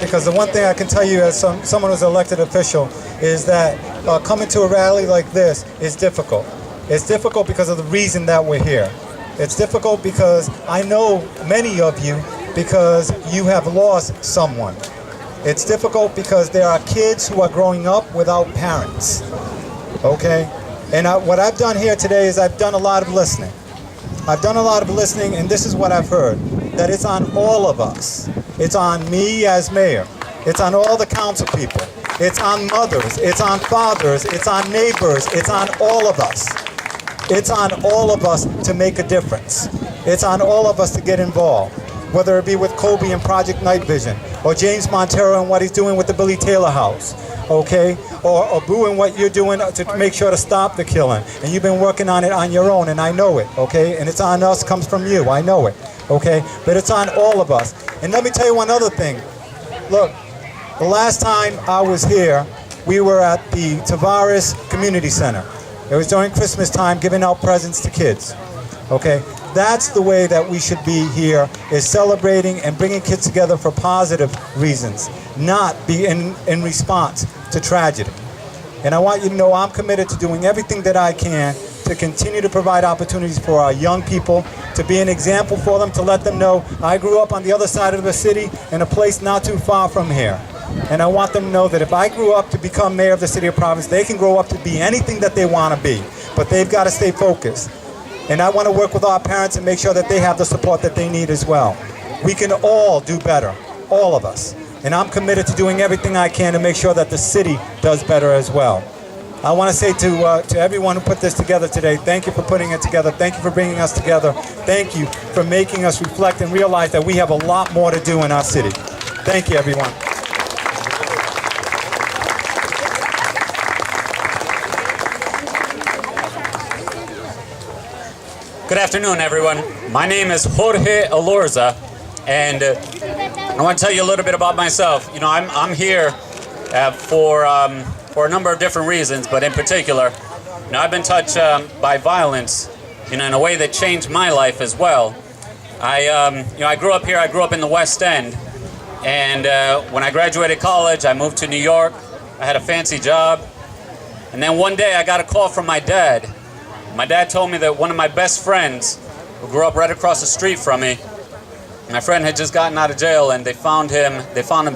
Because the one thing I can tell you as someone who's an elected official is that coming to a rally like this is difficult. It's difficult because of the reason that we're here. It's difficult because I know many of you because you have lost someone. It's difficult because there are kids who are growing up without parents. Okay? And what I've done here today is I've done a lot of listening. I've done a lot of listening, and this is what I've heard. That it's on all of us. It's on me as mayor. It's on all the council people. It's on mothers. It's on fathers. It's on neighbors. It's on all of us. It's on all of us to make a difference. It's on all of us to get involved. Whether it be with Colby and Project Night Vision, or James Montero and what he's doing with the Billy Taylor House, okay? Or Boo and what you're doing to make sure to stop the killing. And you've been working on it on your own, and I know it, okay? And it's on us, comes from you, I know it, okay? But it's on all of us. And let me tell you one other thing. Look, the last time I was here, we were at the Tavares Community Center. It was during Christmas time, giving out presents to kids, okay? That's the way that we should be here, is celebrating and bringing kids together for positive reasons, not be in response to tragedy. And I want you to know I'm committed to doing everything that I can to continue to provide opportunities for our young people, to be an example for them, to let them know I grew up on the other side of the city in a place not too far from here. And I want them to know that if I grew up to become mayor of the city of Providence, they can grow up to be anything that they want to be, but they've got to stay focused. And I want to work with our parents and make sure that they have the support that they need as well. We can all do better, all of us. and I'm committed to doing everything I can to make sure that the city does better as well. I want to say to everyone who put this together today, thank you for putting it together. Thank you for bringing us together. Thank you for making us reflect and realize that we have a lot more to do in our city. Thank you, everyone. Good afternoon, everyone. My name is Jorge Alorza, and I want to tell you a little bit about myself. You know, I'm here for a number of different reasons, but in particular, you know, I've been touched by violence, you know, in a way that changed my life as well. I grew up here. I grew up in the West End, and when I graduated college, I moved to New York. I had a fancy job, and then one day I got a call from my dad. My dad told me that one of my best friends, who grew up right across the street from me, my friend had just gotten out of jail, and they found him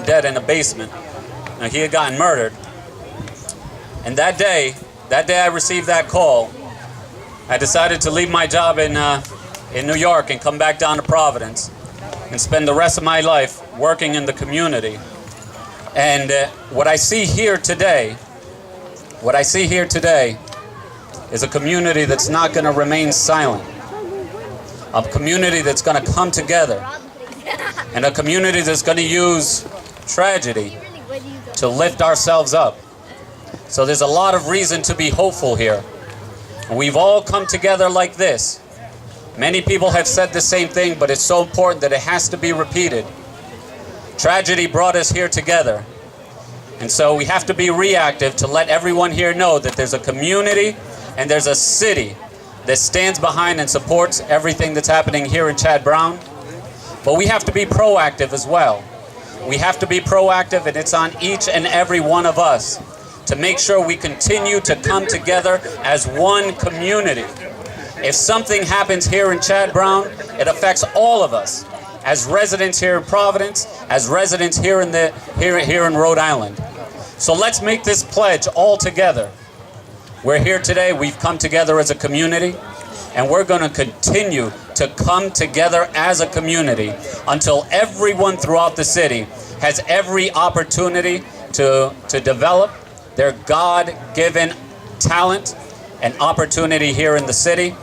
dead in a basement. Now, he had gotten murdered. And that day I received that call, I decided to leave my job in New York and come back down to Providence and spend the rest of my life working in the community. And what I see here today is a community that's not going to remain silent. A community that's going to come together. And a community that's going to use tragedy to lift ourselves up. So there's a lot of reason to be hopeful here. And we've all come together like this. Many people have said the same thing, but it's so important that it has to be repeated. Tragedy brought us here together. And so we have to be reactive to let everyone here know that there's a community and there's a city that stands behind and supports everything that's happening here in Chad Brown. But we have to be proactive as well. We have to be proactive, and it's on each and every one of us to make sure we continue to come together as one community. If something happens here in Chad Brown, it affects all of us as residents here in Providence, as residents here in Rhode Island. So let's make this pledge all together. We're here today, we've come together as a community, and we're going to continue to come together as a community until everyone throughout the city has every opportunity to develop their God-given talent and opportunity here in the city.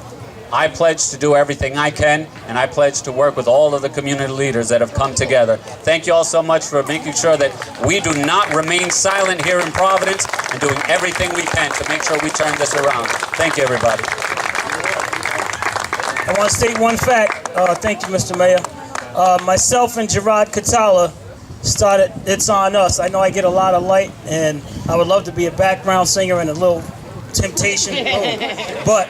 I pledge to do everything I can, and I pledge to work with all of the community leaders that have come together. Thank you all so much for making sure that we do not remain silent here in Providence and doing everything we can to make sure we turn this around. Thank you, everybody. I want to state one fact. Thank you, Mr. Mayor. Myself and Gerard Catala started It's On Us. I know I get a lot of light, and I would love to be a background singer in a little Temptation room. But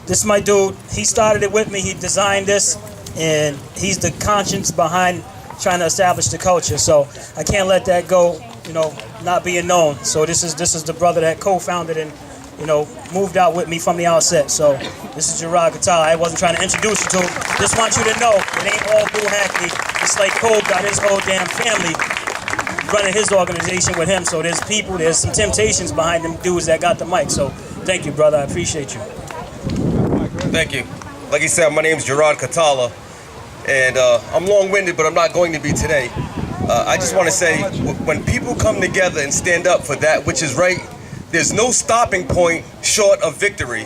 this is my dude. He started it with me. He designed this, and he's the conscience behind trying to establish the culture. So I can't let that go, you know, not being known. So this is the brother that co-founded and, you know, moved out with me from the outset. So this is Gerard Catala. I wasn't trying to introduce you to him. Just want you to know it ain't all Boo Hackney. It's like Cole got his whole damn family running his organization with him. So there's people, there's some temptations behind them dudes that got the mic. So thank you, brother. I appreciate you. Thank you. Like he said, my name is Gerard Catala, and I'm long-winded, but I'm not going to be today. I just want to say, when people come together and stand up for that which is right, there's no stopping point short of victory.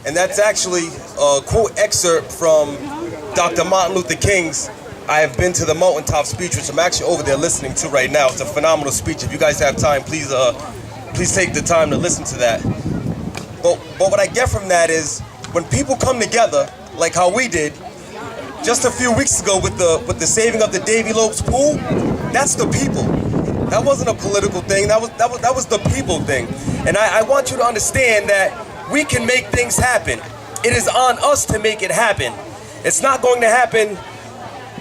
And that's actually a quote excerpt from Dr. Martin Luther King's I Have Been to the Mountaintop speech, which I'm actually over there listening to right now. It's a phenomenal speech. If you guys have time, please take the time to listen to that. But what I get from that is, when people come together, like how we did, just a few weeks ago with the saving of the Davy Lopes pool, that's the people. That wasn't a political thing. That was the people thing. And I want you to understand that we can make things happen. It is on us to make it happen. It's not going to happen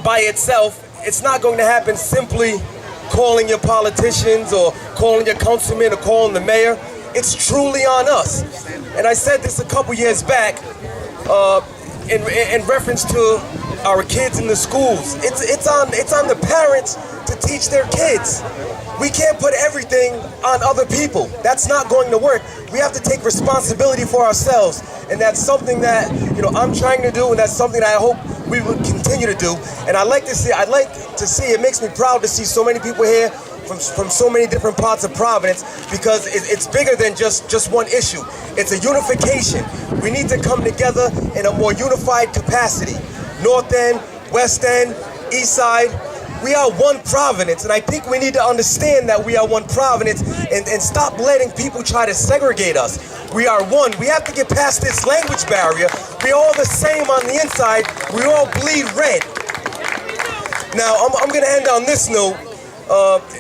by itself. It's not going to happen simply calling your politicians or calling your councilman or calling the mayor. It's truly on us. And I said this a couple years back in reference to our kids in the schools. It's on the parents to teach their kids. We can't put everything on other people. That's not going to work. We have to take responsibility for ourselves. And that's something that, you know, I'm trying to do, and that's something that I hope we will continue to do. And I'd like to see, it makes me proud to see so many people here from so many different parts of Providence, because it's bigger than just one issue. It's a unification. We need to come together in a more unified capacity. North End, West End, East Side. We are one Providence, and I think we need to understand that we are one Providence and stop letting people try to segregate us. We are one. We have to get past this language barrier. We're all the same on the inside. We all bleed red. Now, I'm going to end on this note.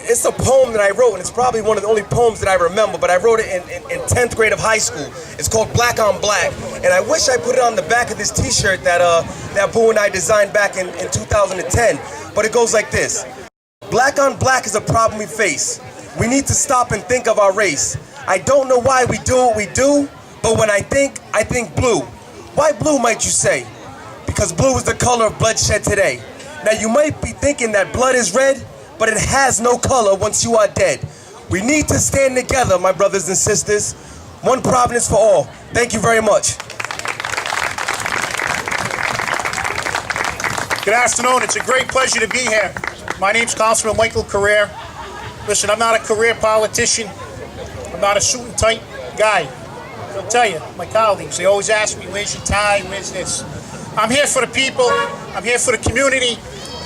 It's a poem that I wrote, and it's probably one of the only poems that I remember, but I wrote it in 10th grade of high school. It's called Black on Black, and I wish I put it on the back of this t-shirt that Boo and I designed back in 2010, but it goes like this. Black on black is a problem we face. We need to stop and think of our race. I don't know why we do what we do, but when I think blue. Why blue, might you say? Because blue is the color of bloodshed today. Now you might be thinking that blood is red, but it has no color once you are dead. We need to stand together, my brothers and sisters. One Providence for all. Thank you very much. Good afternoon. It's a great pleasure to be here. My name's Councilman Michael Carrere. Listen, I'm not a career politician. I'm not a suit and tie guy. I'll tell you, my colleagues, they always ask me, where's your tie, where's this? I'm here for the people. I'm here for the community.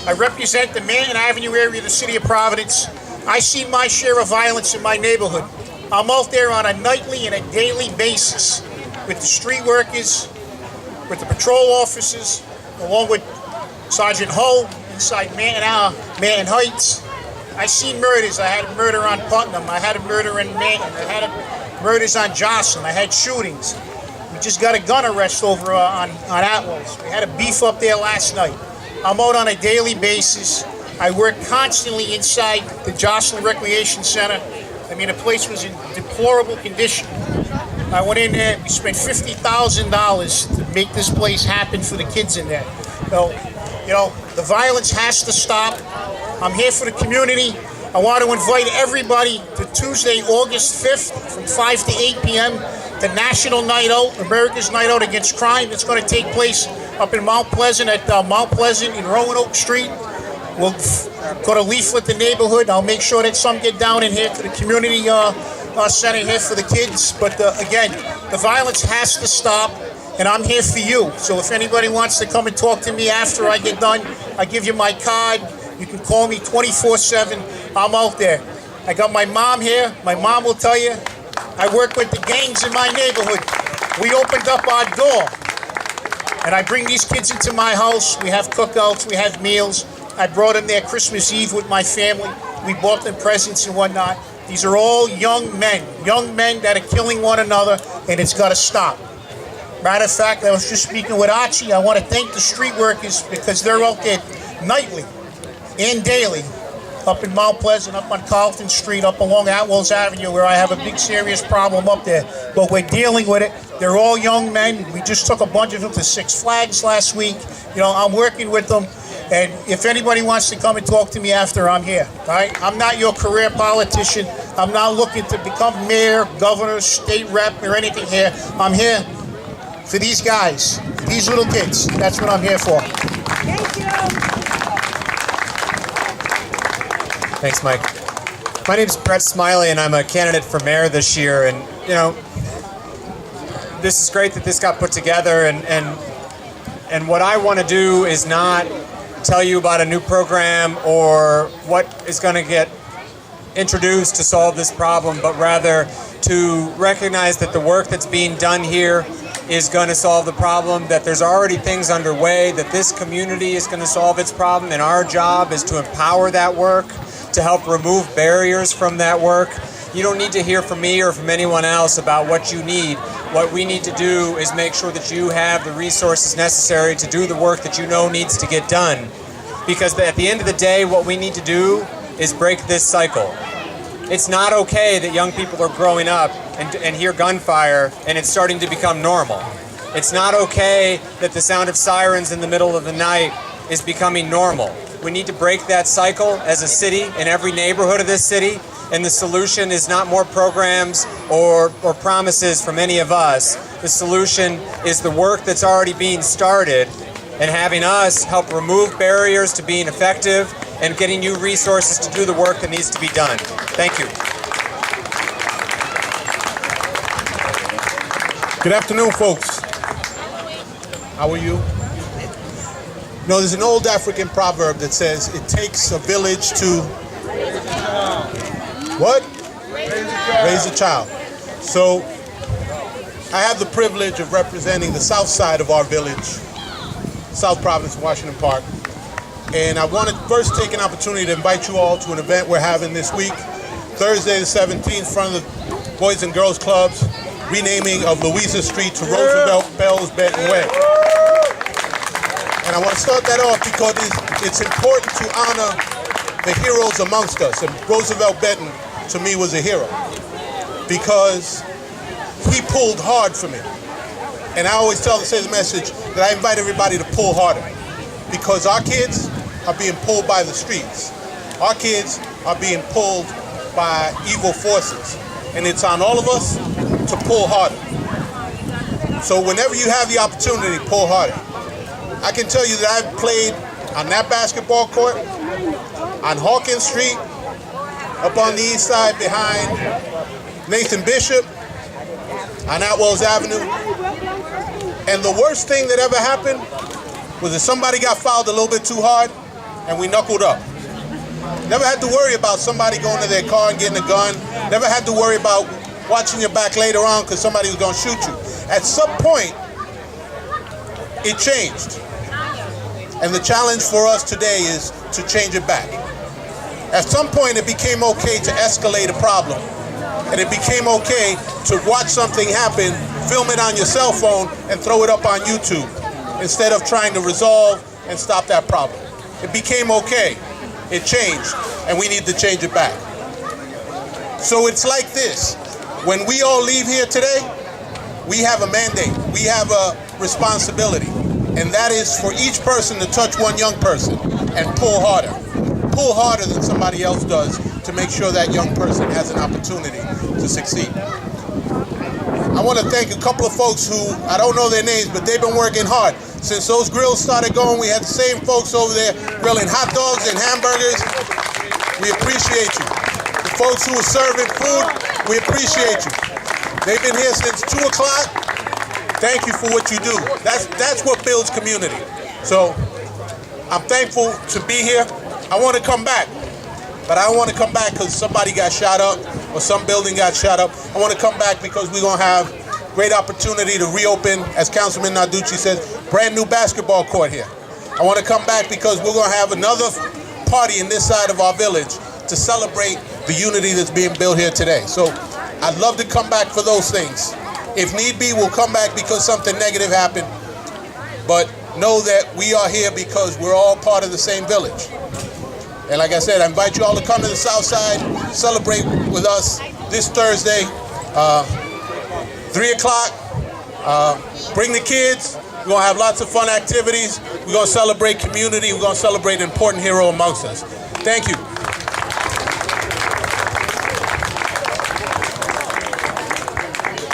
I represent the Manton Avenue area of the city of Providence. I see my share of violence in my neighborhood. I'm out there on a nightly and a daily basis with the street workers, with the patrol officers, along with Sergeant Hull inside Manton Heights. I see murders. I had a murder on Putnam. I had a murder in Manton. I had murders on Jocelyn. I had shootings. We just got a gun arrest over on Atwells. We had a beef up there last night. I'm out on a daily basis. I work constantly inside the Jocelyn Recreation Center. I mean, the place was in deplorable condition. I went in there, we spent $50,000 to make this place happen for the kids in there. So, you know, the violence has to stop. I'm here for the community. I want to invite everybody to Tuesday, August 5th from 5 to 8 p.m. the National Night Out, America's Night Out Against Crime. It's going to take place up in Mount Pleasant at Mount Pleasant in Roanoke Street. We'll go to leaflet the neighborhood. I'll make sure that some get down in here to the community center here for the kids. But again, the violence has to stop, and I'm here for you. So if anybody wants to come and talk to me after I get done, I give you my card. You can call me 24/7. I'm out there. I got my mom here. My mom will tell you, I work with the gangs in my neighborhood. We opened up our door, and I bring these kids into my house. We have cookouts, we have meals. I brought them there Christmas Eve with my family. We bought them presents and whatnot. These are all young men that are killing one another, and it's got to stop. Matter of fact, I was just speaking with Archie. I want to thank the street workers because they're out there nightly and daily up in Mount Pleasant, up on Carlton Street, up along Atwells Avenue, where I have a big serious problem up there. But we're dealing with it. They're all young men. We just took a bunch of them to Six Flags last week. You know, I'm working with them. And if anybody wants to come and talk to me after, I'm here. All right? I'm not your career politician. I'm not looking to become mayor, governor, state rep, or anything here. I'm here for these guys, these little kids. That's what I'm here for. Thank you. Thanks, Mike. My name's Brett Smiley, and I'm a candidate for mayor this year. And, you know, this is great that this got put together. And what I want to do is not tell you about a new program or what is going to get introduced to solve this problem, but rather to recognize that the work that's being done here is going to solve the problem, that there's already things underway, that this community is going to solve its problem, and our job is to empower that work, to help remove barriers from that work. You don't need to hear from me or from anyone else about what you need. What we need to do is make sure that you have the resources necessary to do the work that you know needs to get done. Because at the end of the day, what we need to do is break this cycle. It's not okay that young people are growing up and hear gunfire and it's starting to become normal. It's not okay that the sound of sirens in the middle of the night is becoming normal. We need to break that cycle as a city in every neighborhood of this city. And the solution is not more programs or promises from any of us. The solution is the work that's already being started and having us help remove barriers to being effective and getting you resources to do the work that needs to be done. Thank you. Good afternoon, folks. How are you? You know, there's an old African proverb that says, it takes a village to... What? Raise a child. So, I have the privilege of representing the south side of our village, South Providence, Washington Park. And I want to first take an opportunity to invite you all to an event we're having this week, Thursday the 17th, in front of the Boys and Girls Clubs, renaming of Louisa Street to Roosevelt Bell's Benton Way. And I want to start that off because it's important to honor the heroes amongst us. And Roosevelt Benton, to me, was a hero because he pulled hard for me. And I always tell the same message that I invite everybody to pull harder because our kids are being pulled by the streets. Our kids are being pulled by evil forces. And it's on all of us to pull harder. So whenever you have the opportunity, pull harder. I can tell you that I've played on that basketball court, on Hawkins Street, up on the east side behind Nathan Bishop, on Atwells Avenue. And the worst thing that ever happened was that somebody got fouled a little bit too hard and we knuckled up. Never had to worry about somebody going to their car and getting a gun. Never had to worry about watching your back later on because somebody was going to shoot you. At some point, it changed. And the challenge for us today is to change it back. At some point, it became okay to escalate a problem. And it became okay to watch something happen, film it on your cell phone, and throw it up on YouTube instead of trying to resolve and stop that problem. It became okay. It changed, and we need to change it back. So it's like this. When we all leave here today, we have a mandate. We have a responsibility. And that is for each person to touch one young person and pull harder. Pull harder than somebody else does to make sure that young person has an opportunity to succeed. I want to thank a couple of folks who, I don't know their names, but they've been working hard. Since those grills started going, we had the same folks over there grilling hot dogs and hamburgers. We appreciate you. The folks who are serving food, we appreciate you. They've been here since 2 o'clock. Thank you for what you do. That's what builds community. So I'm thankful to be here. I want to come back, but I don't want to come back because somebody got shot up or some building got shot up. I want to come back because we're going to have great opportunity to reopen, as Councilman Narducci says, brand new basketball court here. I want to come back because we're going to have another party in this side of our village to celebrate the unity that's being built here today. So I'd love to come back for those things. If need be, we'll come back because something negative happened. But know that we are here because we're all part of the same village. And like I said, I invite you all to come to the south side, celebrate with us this Thursday, 3 o'clock. Bring the kids. We're going to have lots of fun activities. We're going to celebrate community. We're going to celebrate an important hero amongst us. Thank you.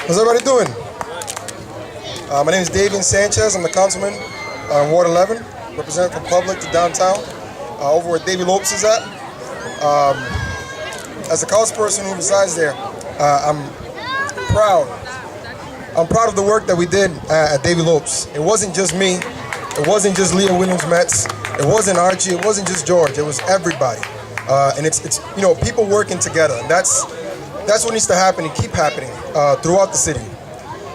How's everybody doing? My name is David Sanchez. I'm the councilman on Ward 11, representing from Public to downtown, over where Davy Lopes is at. As a councilperson who resides there, I'm proud. I'm proud of the work that we did at Davy Lopes. It wasn't just me. It wasn't just Leo Williams-Metz. It wasn't Archie. It wasn't just George. It was everybody. And it's people working together. And that's what needs to happen and keep happening throughout the city.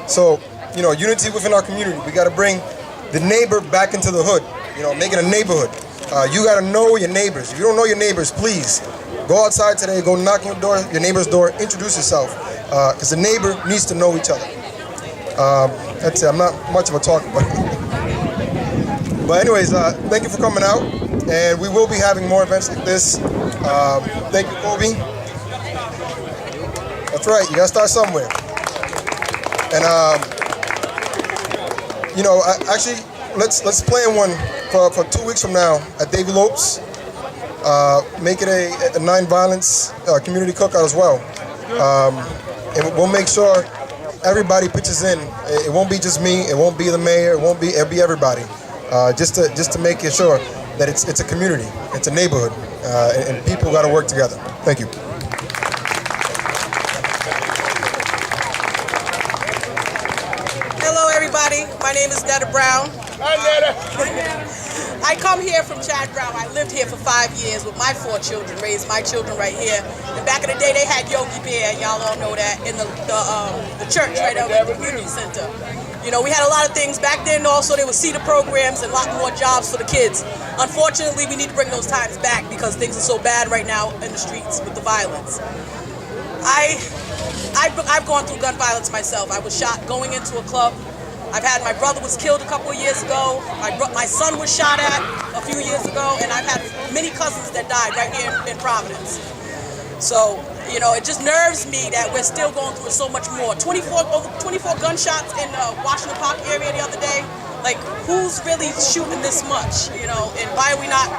So, unity within our community. We got to bring the neighbor back into the hood. Make it a neighborhood. You got to know your neighbors. If you don't know your neighbors, please go outside today. Go knock on your neighbor's door. Introduce yourself, because the neighbor needs to know each other. That's it. I'm not much of a talker, but anyways, thank you for coming out, and we will be having more events like this. Thank you, Kobe. That's right. You got to start somewhere. And actually, let's plan one for 2 weeks from now at Davy Lopes. Make it a non-violence community cookout as well. And we'll make sure everybody pitches in. It won't be just me. It won't be the mayor. It'll be everybody. just to make sure that it's a community, it's a neighborhood, and people got to work together. Thank you. Hello, everybody. My name is Netta Brown. Hi, Netta. I come here from Chad Brown. I lived here for 5 years with my 4 children, raised my children right here. And back in the day, they had Yogi Bear, y'all all know that, in the church right over at the community center. You know, we had a lot of things back then. Also, there was CETA programs and a lot more jobs for the kids. Unfortunately, we need to bring those times back because things are so bad right now in the streets with the violence. I've gone through gun violence myself. I was shot going into a club. My brother was killed a couple of years ago. My son was shot at a few years ago, and I've had many cousins that died right here in Providence. So, you know, it just nerves me that we're still going through so much more. Over 24 gunshots in the Washington Park area the other day. Like, who's really shooting this much, you know? And why are we not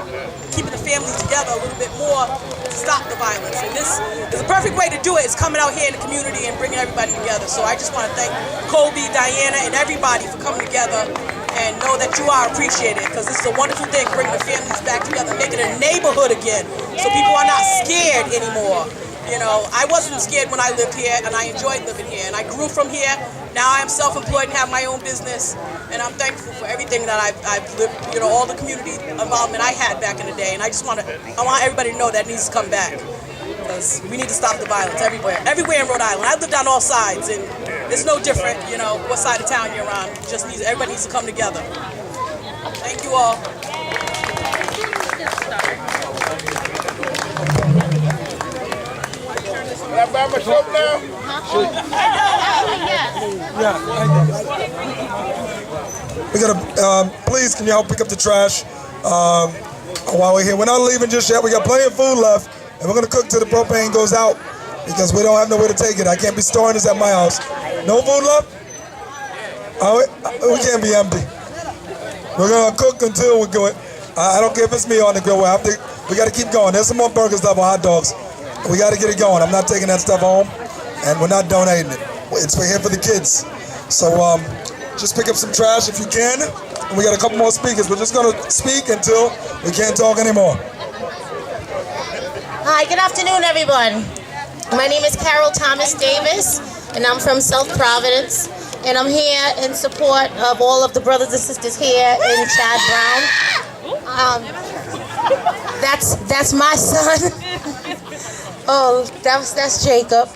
keeping the families together a little bit more to stop the violence? And this is a perfect way to do it. It's coming out here in the community and bringing everybody together. So I just want to thank Kobe, Diana, and everybody for coming together and know that you are appreciated, because this is a wonderful thing, bringing the families back together, making it a neighborhood again, so people are not scared anymore. You know, I wasn't scared when I lived here, and I enjoyed living here, and I grew from here. Now I am self-employed and have my own business, and I'm thankful for everything that I've lived, you know, all the community involvement I had back in the day, and I want everybody to know that needs to come back, because we need to stop the violence everywhere in Rhode Island. I lived on all sides, and it's no different, you know, what side of town you're on. Everybody needs to come together. Thank you all. Can I buy myself now? We gotta, please, can you help pick up the trash while we're here? We're not leaving just yet. We got plenty of food left, and we're gonna cook till the propane goes out because we don't have nowhere to take it. I can't be storing this at my house. No food left? Oh, we can't be empty. We're gonna cook until we go. I don't care if it's me on the grill. We gotta keep going. There's some more burgers left, hot dogs. We got to get it going. I'm not taking that stuff home, and we're not donating it. We're here for the kids. So just pick up some trash if you can. And we got a couple more speakers. We're just going to speak until we can't talk anymore. Hi, good afternoon, everyone. My name is Carol Thomas Davis, and I'm from South Providence. And I'm here in support of all of the brothers and sisters here in Chad Brown. That's my son. Oh, that's Jacob.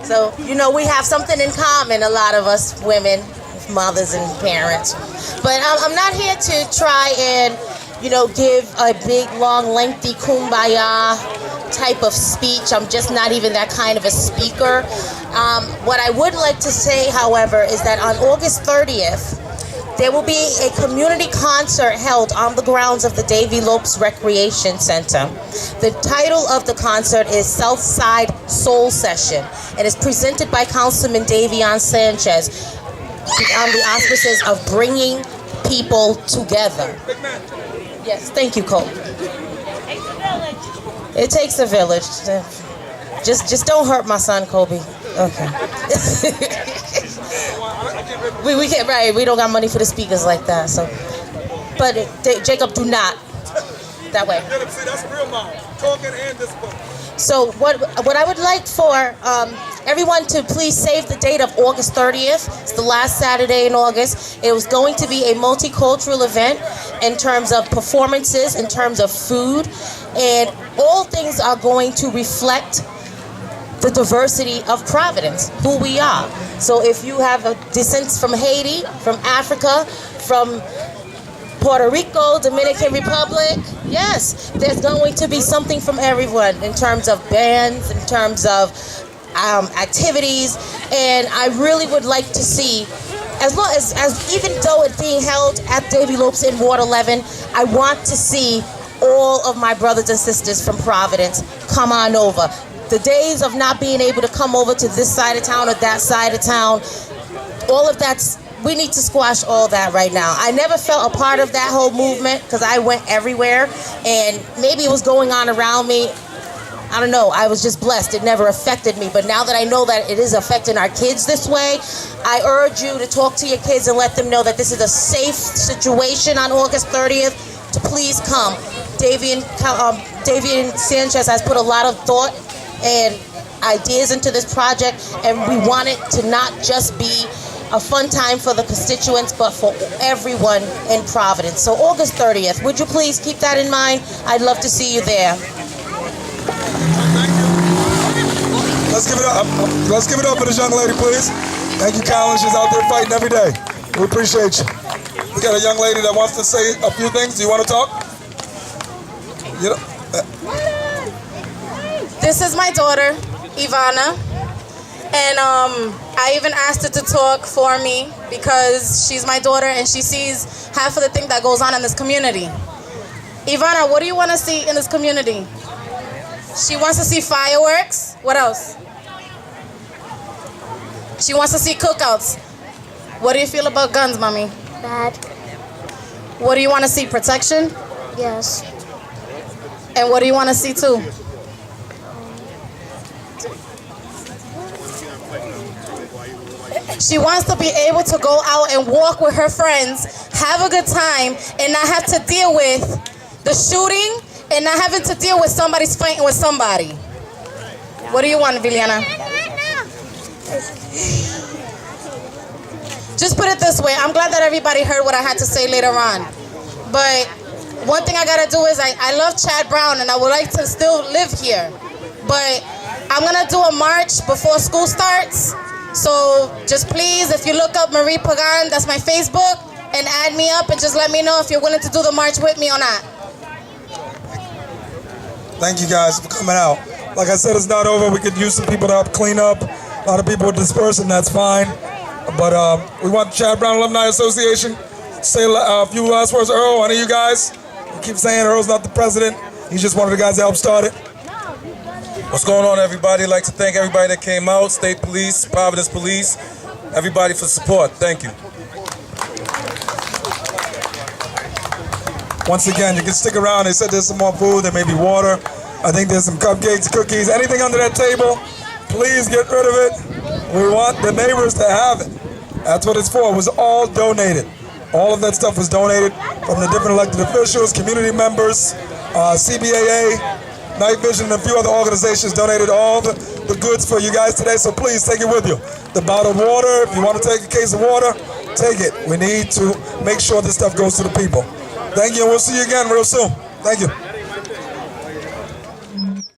So, you know, we have something in common, a lot of us women, mothers and parents. But I'm not here to try and, you know, give a big, long, lengthy kumbaya type of speech. I'm just not even that kind of a speaker. What I would like to say, however, is that on August 30th, there will be a community concert held on the grounds of the Davy Lopes Recreation Center. The title of the concert is Southside Soul Session, and is presented by Councilman Davion Sanchez on the auspices of bringing people together. Yes, thank you, Cole. It takes a village. Just don't hurt my son, Kobe. Okay. we can't, right? We don't got money for the speakers like that. So, but Jacob, do not that way. That's real mom. Talking and this book. So what I would like for everyone to please save the date of August 30th. It's the last Saturday in August. It was going to be a multicultural event in terms of performances, in terms of food, and all things are going to reflect the diversity of Providence, who we are. So if you have a descent from Haiti, from Africa, from Puerto Rico, Dominican Republic, yes, there's going to be something from everyone in terms of bands, in terms of activities, and I really would like to see, as long as even though it's being held at Davy Lopes in Ward 11, I want to see all of my brothers and sisters from Providence come on over. The days of not being able to come over to this side of town or that side of town, all of that's, we need to squash all that right now. I never felt a part of that whole movement because I went everywhere, and maybe it was going on around me. I don't know, I was just blessed. It never affected me. But now that I know that it is affecting our kids this way, I urge you to talk to your kids and let them know that this is a safe situation on August 30th, to please come. Davian Sanchez has put a lot of thought and ideas into this project, and we want it to not just be a fun time for the constituents, but for everyone in Providence. So August 30th, would you please keep that in mind? I'd love to see you there. Let's give it up. Let's give it up for this young lady, please. Thank you, Colin. She's out there fighting every day. We appreciate you. We got a young lady that wants to say a few things. Do you want to talk? This is my daughter, Ivana, and I even asked her to talk for me because she's my daughter and she sees half of the thing that goes on in this community. Ivana, what do you want to see in this community? She wants to see fireworks. What else? She wants to see cookouts. What do you feel about guns, Mommy? Bad. What do you want to see? Protection? Yes. And what do you want to see too? She wants to be able to go out and walk with her friends, have a good time, and not have to deal with the shooting and not having to deal with somebody's fighting with somebody. What do you want, Viliana? Just put it this way. I'm glad that everybody heard what I had to say later on. But one thing I gotta do is I love Chad Brown and I would like to still live here. But I'm gonna do a march before school starts. So just please, if you look up Marie Pagan, that's my Facebook, and add me up and just let me know if you're willing to do the march with me or not. Thank you guys for coming out. Like I said, it's not over. We could use some people to help clean up. A lot of people are dispersed, and that's fine. But we want the Chad Brown Alumni Association to say a few last words. Earl, one of you guys, you keep saying Earl's not the president. He's just one of the guys that helped start it. What's going on, everybody? I'd like to thank everybody that came out, State Police, Providence Police, everybody for support. Thank you. Once again, you can stick around. They said there's some more food. There may be water. I think there's some cupcakes, cookies, anything under that table. Please get rid of it. We want the neighbors to have it. That's what it's for. It was all donated. All of that stuff was donated from the different elected officials, community members, CBAA, Night Vision, and a few other organizations donated all the goods for you guys today. So please take it with you. The bottled water, if you want to take a case of water, take it. We need to make sure this stuff goes to the people. Thank you, and we'll see you again real soon. Thank you.